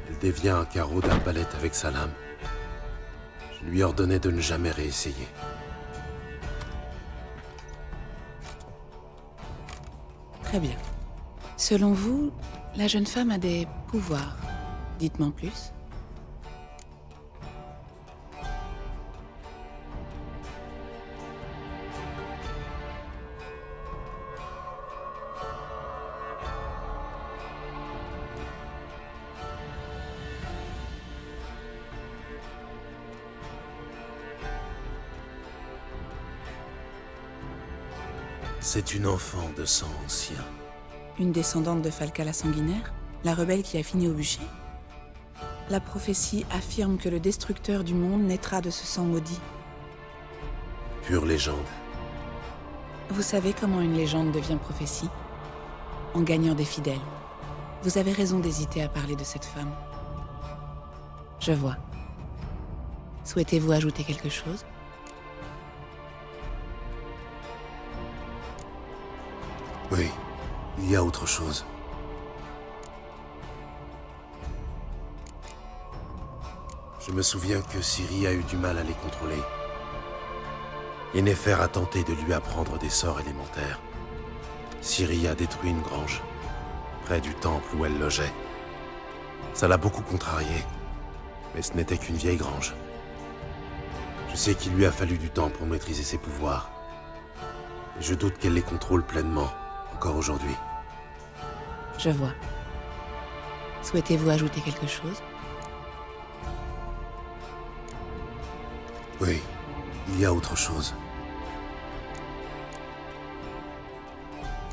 Elle dévia un carreau d'arbalète avec sa lame. Je lui ordonnais de ne jamais réessayer. Très bien. Selon vous, la jeune femme a des pouvoirs. Dites-moi en plus. C'est une enfant de sang ancien. Une descendante de Falca la sanguinaire, la rebelle qui a fini au bûcher? La prophétie affirme que le destructeur du monde naîtra de ce sang maudit. Pure légende. Vous savez comment une légende devient prophétie? En gagnant des fidèles. Vous avez raison d'hésiter à parler de cette femme. Je vois. Souhaitez-vous ajouter quelque chose? Oui, il y a autre chose. Je me souviens que Ciri a eu du mal à les contrôler. Yennefer a tenté de lui apprendre des sorts élémentaires. Ciri a détruit une grange, près du temple où elle logeait. Ça l'a beaucoup contrarié, mais ce n'était qu'une vieille grange. Je sais qu'il lui a fallu du temps pour maîtriser ses pouvoirs. Et je doute qu'elle les contrôle pleinement, encore aujourd'hui. Je vois. Souhaitez-vous ajouter quelque chose? Oui, il y a autre chose.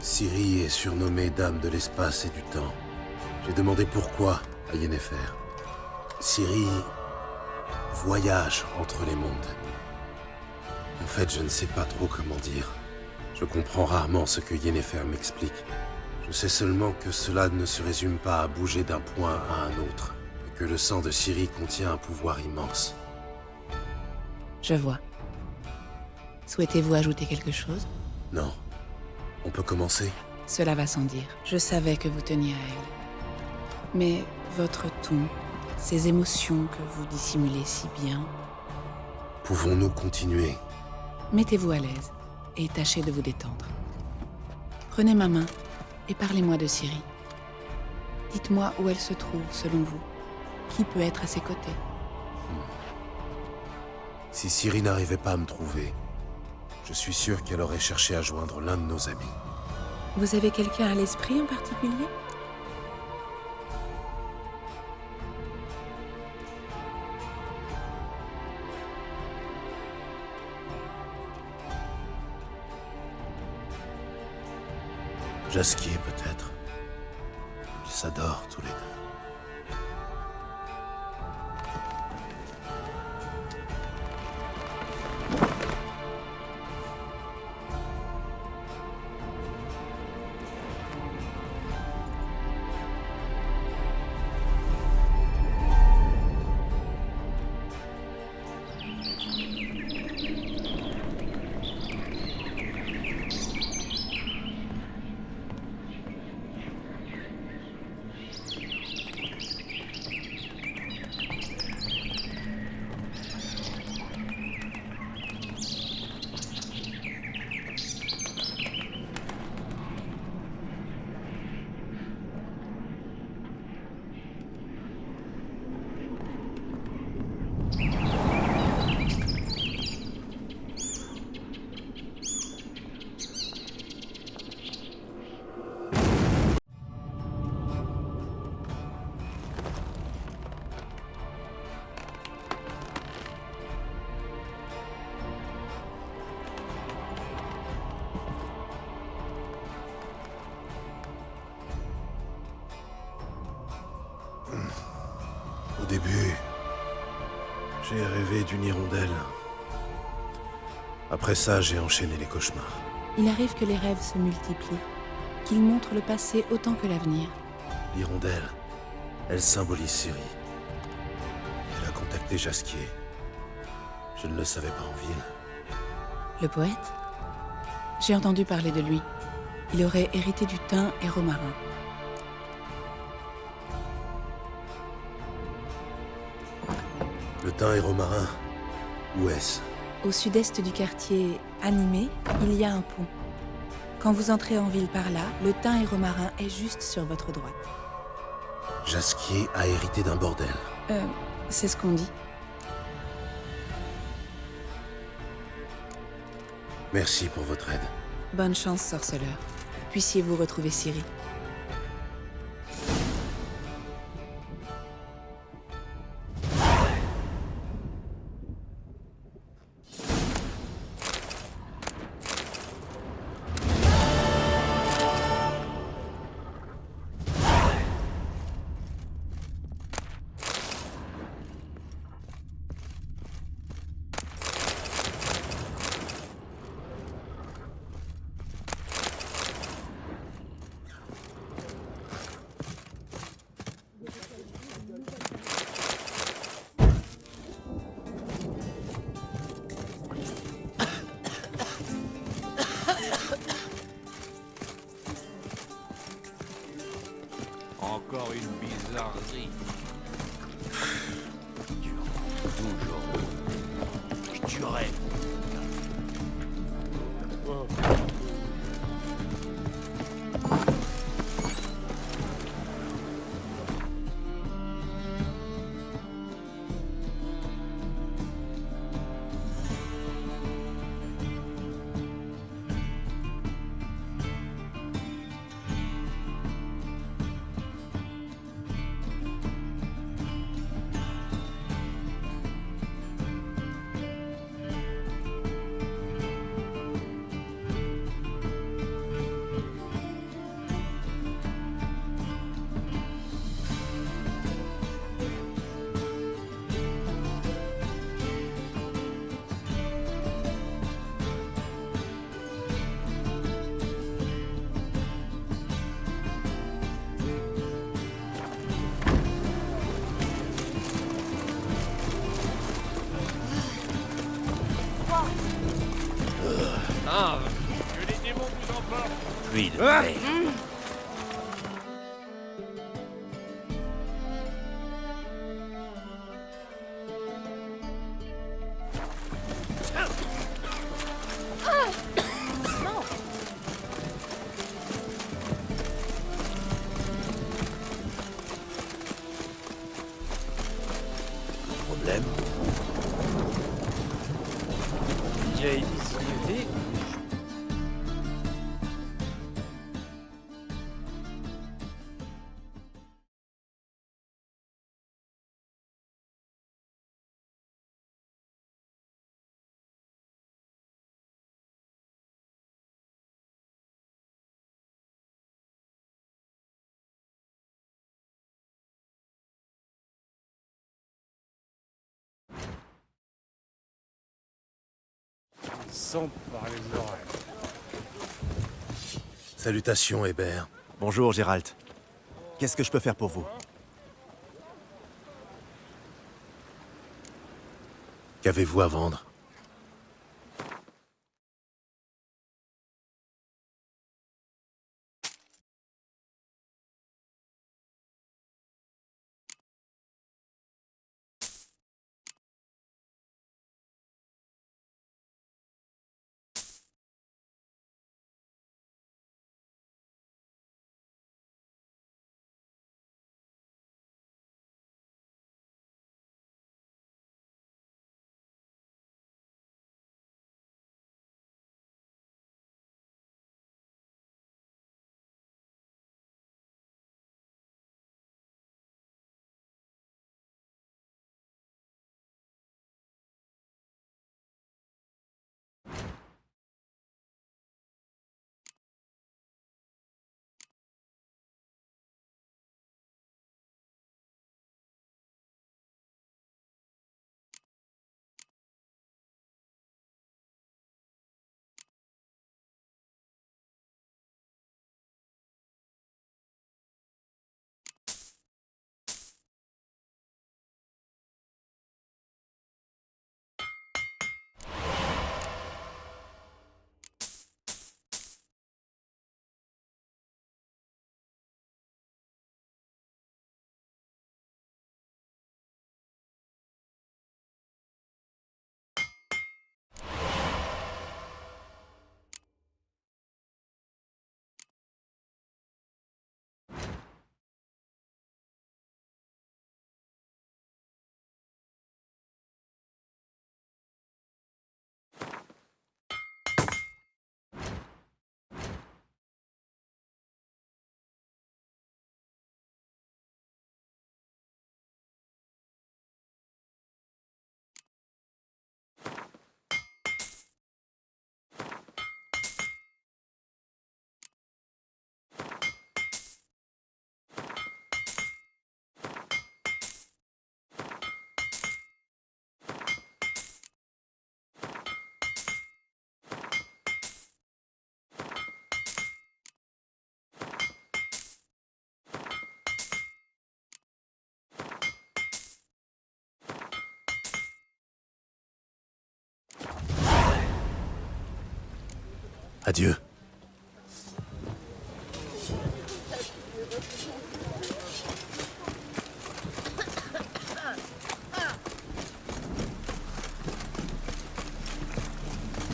Ciri est surnommée Dame de l'espace et du temps. J'ai demandé pourquoi à Yennefer. Ciri voyage entre les mondes. En fait, je ne sais pas trop comment dire. Je comprends rarement ce que Yennefer m'explique. Je sais seulement que cela ne se résume pas à bouger d'un point à un autre, et que le sang de Ciri contient un pouvoir immense. Je vois. Souhaitez-vous ajouter quelque chose? Non. On peut commencer? Cela va sans dire. Je savais que vous teniez à elle. Mais votre ton, ces émotions que vous dissimulez si bien... Pouvons-nous continuer? Mettez-vous à l'aise et tâchez de vous détendre. Prenez ma main et parlez-moi de Ciri. Dites-moi où elle se trouve, selon vous. Qui peut être à ses côtés? Si Ciri n'arrivait pas à me trouver, je suis sûr qu'elle aurait cherché à joindre l'un de nos amis. Vous avez quelqu'un à l'esprit en particulier? Jaskier, peut-être. Ils s'adorent tous les deux. Au début, j'ai rêvé d'une hirondelle. Après ça, j'ai enchaîné les cauchemars. Il arrive que les rêves se multiplient, qu'ils montrent le passé autant que l'avenir. L'hirondelle, elle symbolise Ciri. Elle a contacté Jaskier. Je ne le savais pas en ville. Le poète? J'ai entendu parler de lui. Il aurait hérité du thym et romarin. Le Thym héros marin, où est-ce? Au sud-est du quartier Animé, il y a un pont. Quand vous entrez en ville par là, le Thym héros marin est juste sur votre droite. Jasquier a hérité d'un bordel. C'est ce qu'on dit. Merci pour votre aide. Bonne chance, sorceleur. Puissiez-vous retrouver Ciri. Encore une bizarrerie. Toujours. Je tuerai. Que les démons vous emportent. Pluie de paix. Problème? Sont par les oreilles. Salutations, Hébert. Bonjour, Gérald. Qu'est-ce que je peux faire pour vous? Qu'avez-vous à vendre? Adieu.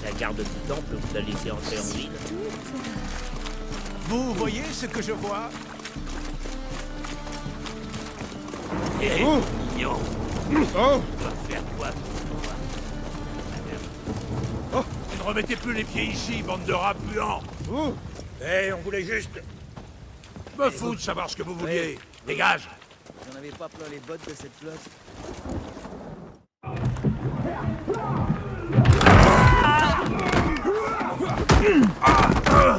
La garde du temple vous a laissé entrer en ville. Vous voyez ce que je vois? Eh, Oh. Mignon. Oh. Tu dois faire quoi pour toi? Oh, et ne remettez plus les pieds ici, bande de rats puants. Oh. Eh, on voulait juste... Me fous de savoir ce que vous vouliez. Dégage. Vous n'en avez pas plein les bottes de cette flotte?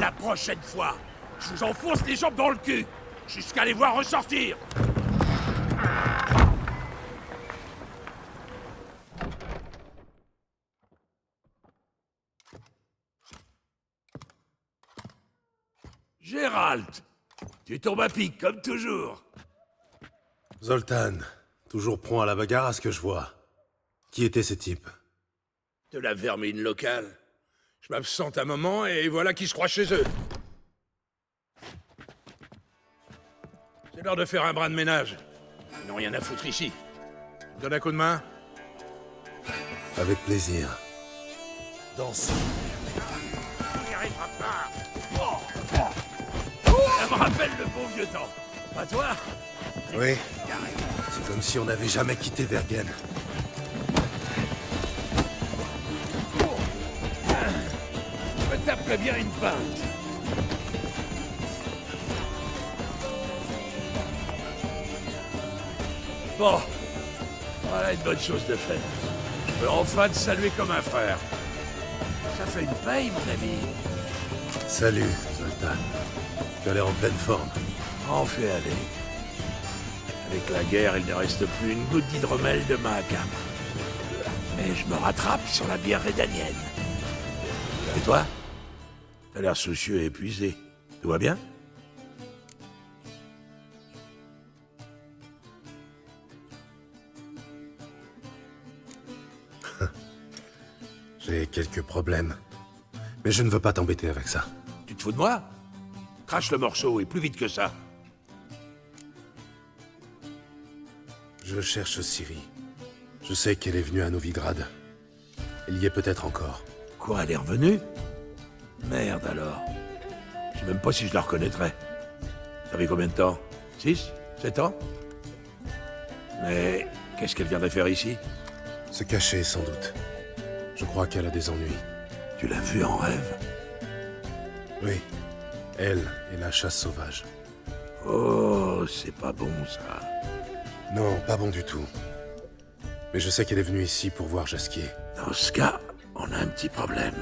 La prochaine fois, je vous enfonce les jambes dans le cul, jusqu'à les voir ressortir. Gérald, tu tombes à pic comme toujours. Zoltan, toujours prompt à la bagarre à ce que je vois. Qui étaient ces types? De la vermine locale. Je m'absente un moment et voilà qui se croient chez eux. C'est l'heure de faire un brin de ménage. Ils n'ont rien à foutre ici. Tu me donnes un coup de main? Avec plaisir. Danse. On n'y arrivera pas. Ça me rappelle le bon vieux temps. Pas toi? Oui. C'est comme si on n'avait jamais quitté Vergen. Je me taperais bien une pinte. Bon. Voilà une bonne chose de faite. Je peux enfin te saluer comme un frère. Ça fait une paye, mon ami. Salut, Zoltan. Tu as l'air en pleine forme. En fait aller. Avec la guerre, il ne reste plus une goutte d'hydromel de Mahakam. Mais je me rattrape sur la bière rédanienne. Et toi? T'as l'air soucieux et épuisé. Tout va bien? J'ai quelques problèmes. Mais je ne veux pas t'embêter avec ça. Tu te fous de moi? Crache le morceau et plus vite que ça. Je cherche Ciri. Je sais qu'elle est venue à Novigrad. Elle y est peut-être encore. Quoi, elle est revenue? Merde alors. Je sais même pas si je la reconnaîtrais. Ça fait combien de temps? 6? 7 ans? Mais qu'est-ce qu'elle viendrait faire ici? Se cacher, sans doute. Je crois qu'elle a des ennuis. Tu l'as vue en rêve? Oui. Elle et la chasse sauvage. Oh, c'est pas bon ça. Non, pas bon du tout. Mais je sais qu'elle est venue ici pour voir Jaskier. Dans ce cas, on a un petit problème.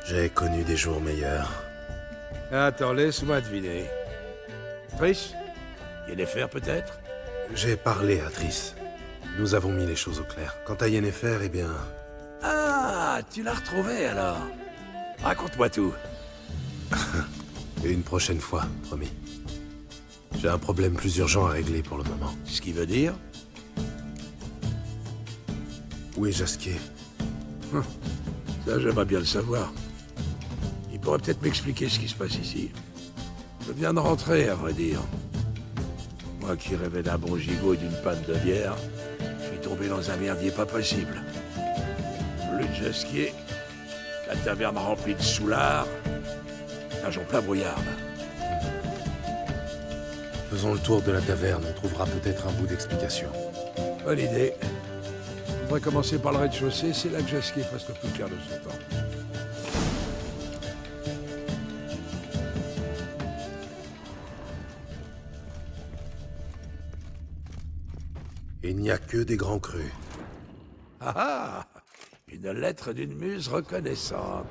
J'ai connu des jours meilleurs. Attends, laisse-moi deviner. Trish? Yennefer peut-être? J'ai parlé à Triss. Nous avons mis les choses au clair. Quant à Yennefer, eh bien... Ah, tu l'as retrouvée alors. Raconte-moi tout. Et une prochaine fois, promis. J'ai un problème plus urgent à régler pour le moment. Ce qui veut dire? Où est Jaskier? Ça, j'aimerais bien le savoir. Il pourrait peut-être m'expliquer ce qui se passe ici. Je viens de rentrer, à vrai dire. Moi qui rêvais d'un bon gigot et d'une panne de bière, je suis tombé dans un merdier pas possible. Plus de Jaskier, la taverne remplie de soulards, un jour plein brouillard. Faisons le tour de la taverne, on trouvera peut-être un bout d'explication. Bonne idée. On devrait commencer par le rez-de-chaussée, c'est là que Jaskier passe le plus clair de son temps. Il n'y a que des grands crus. Ah ah! Une lettre d'une muse reconnaissante.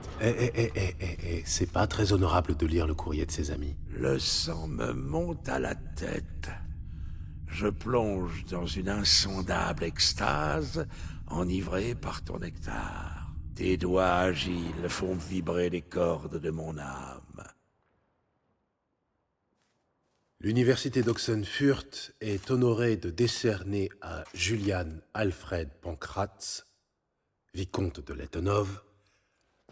C'est pas très honorable de lire le courrier de ses amis. Le sang me monte à la tête. Je plonge dans une insondable extase, enivré par ton nectar. Tes doigts agiles font vibrer les cordes de mon âme. L'université d'Oxenfurt est honorée de décerner à Julian Alfred Pankratz, vicomte de Lettonov,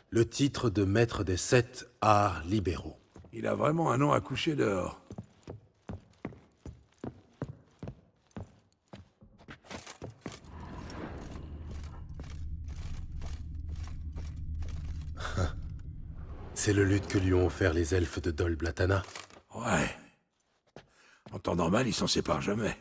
le titre de maître des 7 arts libéraux. Il a vraiment un nom à coucher dehors. C'est le lutte que lui ont offert les elfes de Dol Blatana. Ouais. En temps normal, ils s'en séparent jamais.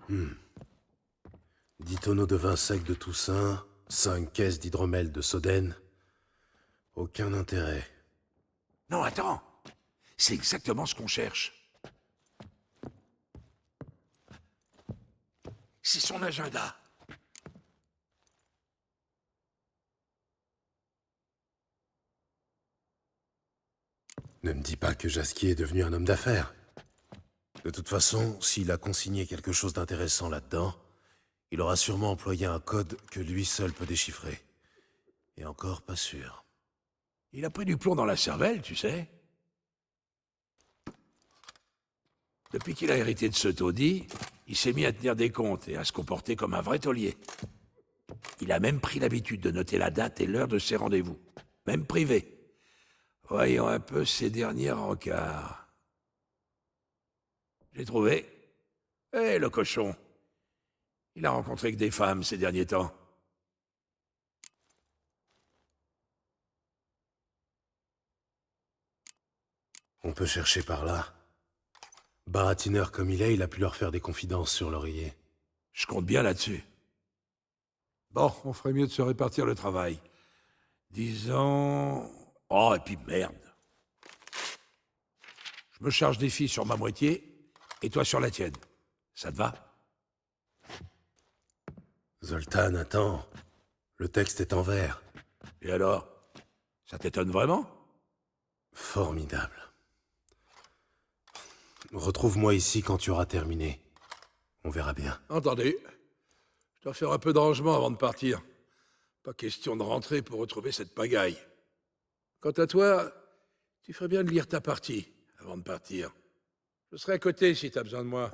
Hmm. 10 tonneaux de vin sec de Toussaint, 5 caisses d'hydromel de Soden. Aucun intérêt. Non, attends. C'est exactement ce qu'on cherche. C'est son agenda. Ne me dis pas que Jasquier est devenu un homme d'affaires. De toute façon, s'il a consigné quelque chose d'intéressant là-dedans, il aura sûrement employé un code que lui seul peut déchiffrer. Et encore pas sûr. Il a pris du plomb dans la cervelle, tu sais. Depuis qu'il a hérité de ce taudis, il s'est mis à tenir des comptes et à se comporter comme un vrai taulier. Il a même pris l'habitude de noter la date et l'heure de ses rendez-vous, même privé. Voyons un peu ses derniers rencarts. J'ai trouvé. Eh, le cochon. Il a rencontré que des femmes ces derniers temps. On peut chercher par là. Baratineur comme il a pu leur faire des confidences sur l'oreiller. Je compte bien là-dessus. Bon, on ferait mieux de se répartir le travail. Disons... Oh, et puis merde. Je me charge des filles sur ma moitié, et toi sur la tienne. Ça te va? Zoltan, attends. Le texte est en vers. Et alors? Ça t'étonne vraiment? Formidable. Retrouve-moi ici quand tu auras terminé. On verra bien. Entendu. Je dois faire un peu de rangement avant de partir. Pas question de rentrer pour retrouver cette pagaille. Quant à toi, tu ferais bien de lire ta partie avant de partir. Je serai à côté si t'as besoin de moi.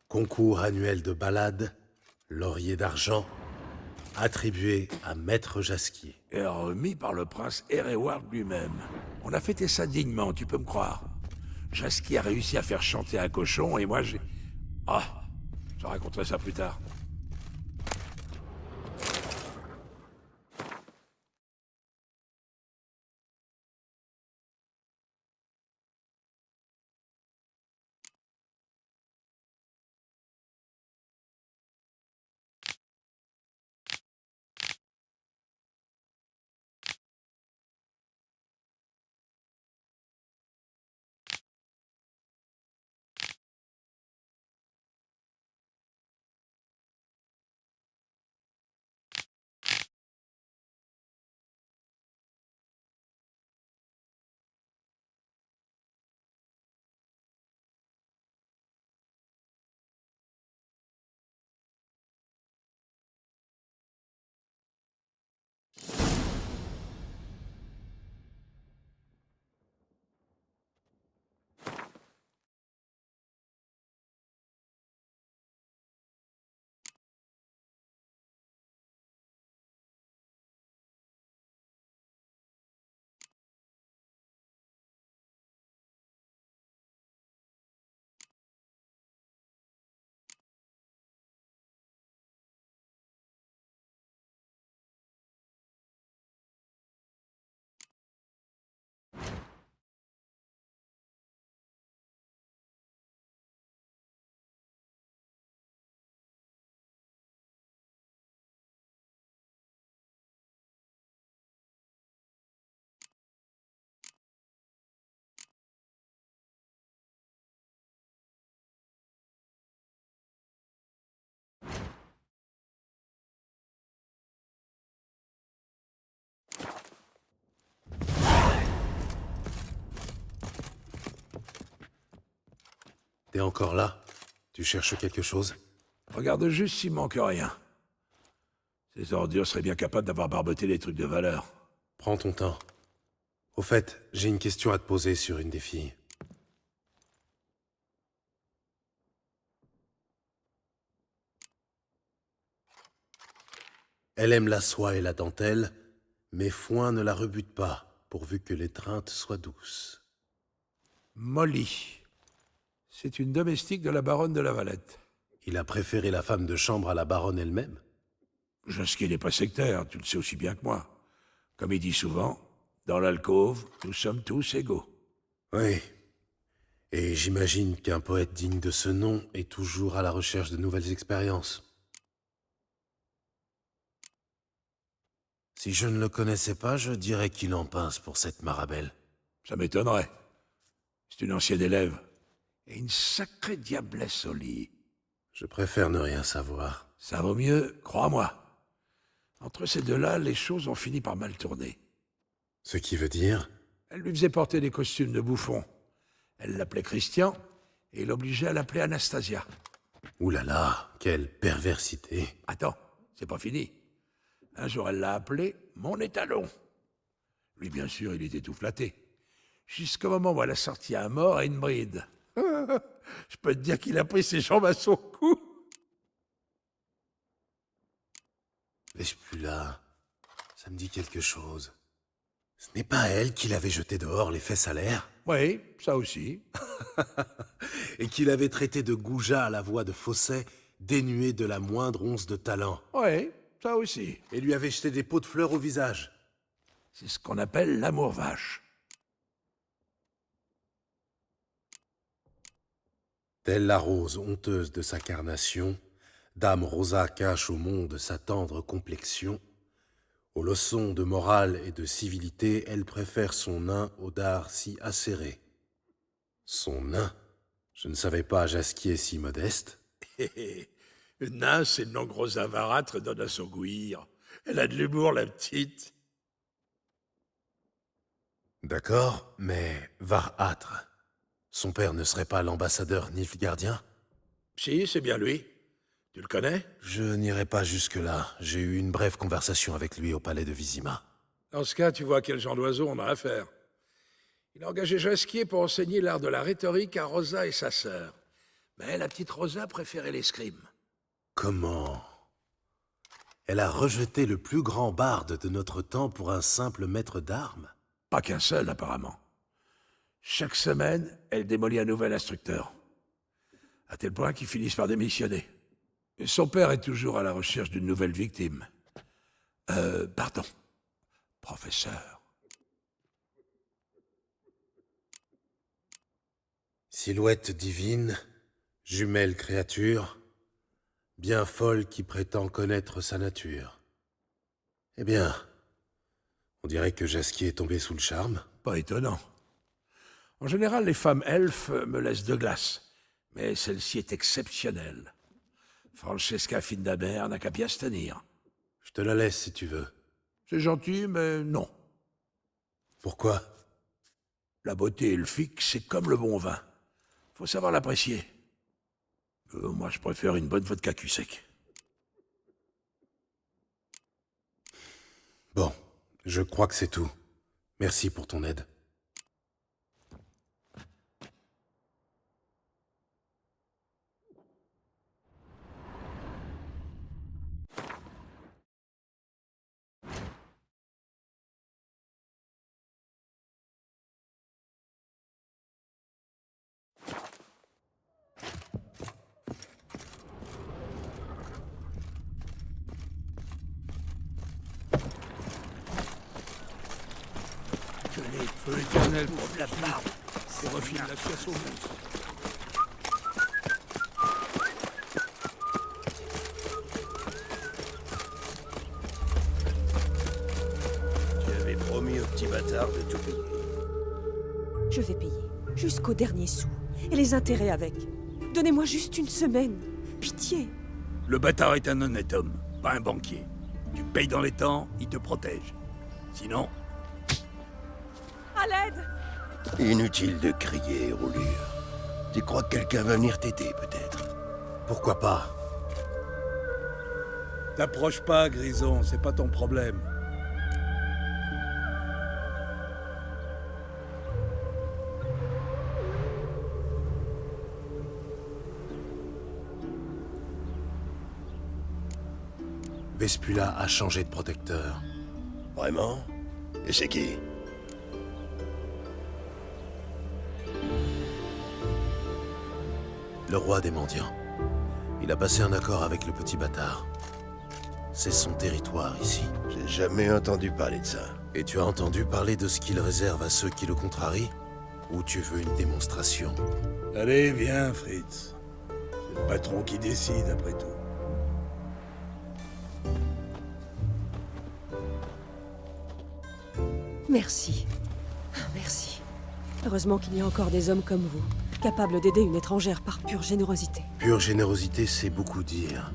Concours annuel de ballade, laurier d'argent, attribué à Maître Jasquier. Et remis par le prince Ereward lui-même. On a fêté ça dignement, tu peux me croire. Jasquier a réussi à faire chanter un cochon, et moi j'ai... Ah, je raconterai ça plus tard. T'es encore là? Tu cherches quelque chose? Regarde juste s'il manque rien. Ces ordures seraient bien capables d'avoir barboté des trucs de valeur. Prends ton temps. Au fait, j'ai une question à te poser sur une des filles. Elle aime la soie et la dentelle, mais foin ne la rebute pas, pourvu que l'étreinte soit douce. Molly. C'est une domestique de la baronne de la Valette. Il a préféré la femme de chambre à la baronne elle-même? Jasquier n'est pas sectaire, tu le sais aussi bien que moi. Comme il dit souvent, dans l'alcôve, nous sommes tous égaux. Oui. Et j'imagine qu'un poète digne de ce nom est toujours à la recherche de nouvelles expériences. Si je ne le connaissais pas, je dirais qu'il en pince pour cette Marabelle. Ça m'étonnerait. C'est une ancienne élève. Et une sacrée diablesse au lit. Je préfère ne rien savoir. Ça vaut mieux, crois-moi. Entre ces deux-là, les choses ont fini par mal tourner. Ce qui veut dire? Elle lui faisait porter des costumes de bouffon. Elle l'appelait Christian, et il l'obligeait à l'appeler Anastasia. Ouh là là, quelle perversité. Attends, c'est pas fini. Un jour, elle l'a appelé mon étalon. Lui, bien sûr, il était tout flatté. Jusqu'au moment où elle a sorti un mort et une bride. Je peux te dire qu'il a pris ses jambes à son cou. Vespula, ça me dit quelque chose. Ce n'est pas elle qui l'avait jeté dehors les fesses à l'air? Oui, ça aussi. Et qui l'avait traité de goujat à la voix de fausset, dénué de la moindre once de talent? Oui, ça aussi. Et lui avait jeté des pots de fleurs au visage? C'est ce qu'on appelle l'amour vache. Telle la rose honteuse de sa carnation, Dame Rosa cache au monde sa tendre complexion. Aux leçons de morale et de civilité, elle préfère son nain au dard si acéré. Son nain? Je ne savais pas Jasquier si modeste. Nain, c'est le nom gros avarâtre donne à son gouir. Elle a de l'humour, la petite. D'accord, mais Varâtre, son père ne serait pas l'ambassadeur Nilfgaardien? Si, c'est bien lui. Tu le connais? Je n'irai pas jusque-là. J'ai eu une brève conversation avec lui au palais de Vizima. Dans ce cas, tu vois quel genre d'oiseau on a affaire. Il a engagé Jasquier pour enseigner l'art de la rhétorique à Rosa et sa sœur. Mais la petite Rosa préférait l'escrime. Comment? Elle a rejeté le plus grand barde de notre temps pour un simple maître d'armes? Pas qu'un seul, apparemment. Chaque semaine, elle démolit un nouvel instructeur. À tel point qu'ils finissent par démissionner. Et son père est toujours à la recherche d'une nouvelle victime. Pardon. Professeur. Silhouette divine, jumelle créature, bien folle qui prétend connaître sa nature. Eh bien, on dirait que Jasquier est tombé sous le charme. Pas étonnant. En général, les femmes elfes me laissent de glace, mais celle-ci est exceptionnelle. Francesca Findamer n'a qu'à bien se tenir. Je te la laisse si tu veux. C'est gentil, mais non. Pourquoi? La beauté elfique, c'est comme le bon vin. Faut savoir l'apprécier. Moi, je préfère une bonne vodka cul sec. Bon, je crois que c'est tout. Merci pour ton aide. Que les feux éternels pour la barbe et refile la chasse au monstre. Tu avais promis au petit bâtard de tout payer. Je vais payer, jusqu'au dernier sou. Et les intérêts avec. Donnez-moi juste une semaine. Pitié. Le bâtard est un honnête homme, pas un banquier. Tu payes dans les temps, il te protège. Sinon... À l'aide! Inutile de crier, roulure. Tu crois que quelqu'un va venir t'aider, peut-être? Pourquoi pas? T'approche pas, Grison, c'est pas ton problème. Vespula a changé de protecteur. Vraiment? Et c'est qui? Le roi des mendiants. Il a passé un accord avec le petit bâtard. C'est son territoire ici. J'ai jamais entendu parler de ça. Et tu as entendu parler de ce qu'il réserve à ceux qui le contrarient? Ou tu veux une démonstration? Allez, viens, Fritz. C'est le patron qui décide, après tout. Merci. Merci. Heureusement qu'il y a encore des hommes comme vous, capables d'aider une étrangère par pure générosité. Pure générosité, c'est beaucoup dire.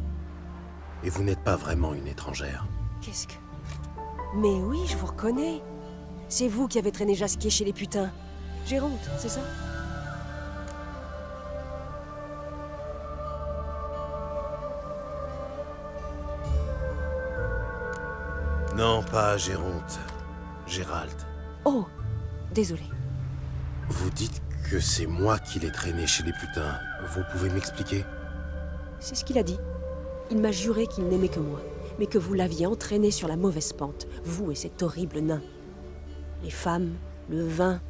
Et vous n'êtes pas vraiment une étrangère. Qu'est-ce que... Mais oui, je vous reconnais. C'est vous qui avez traîné Jasquier chez les putains. Géronte, c'est ça? Non, pas Géronte. Gérald. Oh, désolé. Vous dites que c'est moi qui l'ai traîné chez les putains. Vous pouvez m'expliquer? C'est ce qu'il a dit. Il m'a juré qu'il n'aimait que moi, mais que vous l'aviez entraîné sur la mauvaise pente, vous et cet horrible nain. Les femmes, le vin,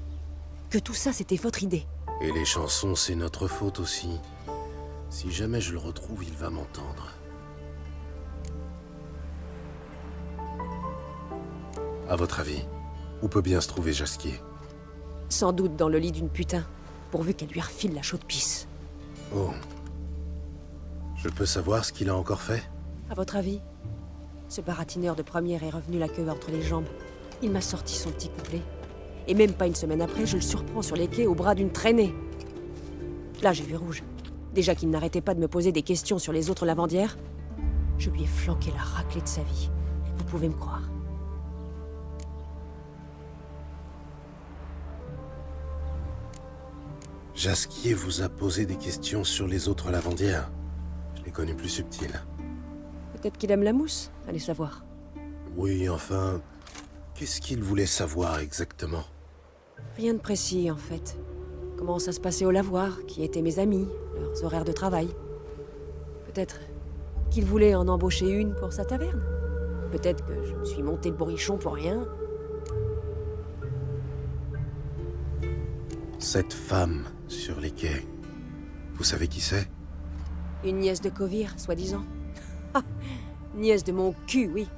que tout ça c'était votre idée. Et les chansons, c'est notre faute aussi. Si jamais je le retrouve, il va m'entendre. À votre avis, où peut bien se trouver Jasquier? Sans doute dans le lit d'une putain, pourvu qu'elle lui refile la chaude pisse. Oh. Je peux savoir ce qu'il a encore fait? À votre avis? Ce baratineur de première est revenu la queue entre les jambes. Il m'a sorti son petit couplet. Et même pas une semaine après, je le surprends sur les quais au bras d'une traînée. Là, j'ai vu rouge. Déjà qu'il n'arrêtait pas de me poser des questions sur les autres lavandières, je lui ai flanqué la raclée de sa vie. Vous pouvez me croire. Jasquier vous a posé des questions sur les autres lavandières. Je l'ai connu plus subtil. Peut-être qu'il aime la mousse, allez savoir. Oui, enfin... Qu'est-ce qu'il voulait savoir exactement? Rien de précis, en fait. comment ça se passait au lavoir, qui étaient mes amis, leurs horaires de travail. Peut-être qu'il voulait en embaucher une pour sa taverne. Peut-être que je me suis monté le bourrichon pour rien. Cette femme sur les quais, vous savez qui c'est? Une nièce de Kovir, soi-disant. Nièce de mon cul, oui.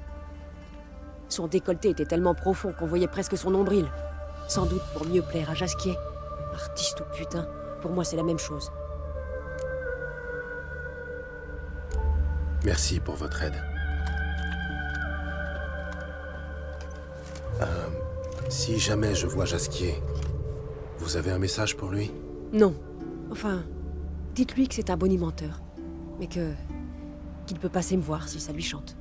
Son décolleté était tellement profond qu'on voyait presque son nombril. Sans doute pour mieux plaire à Jasquier. Artiste ou putain, pour moi c'est la même chose. Merci pour votre aide. Si jamais je vois Jasquier, vous avez un message pour lui? Non. Enfin, dites-lui que c'est un bonimenteur. Mais qu'il peut passer me voir si ça lui chante.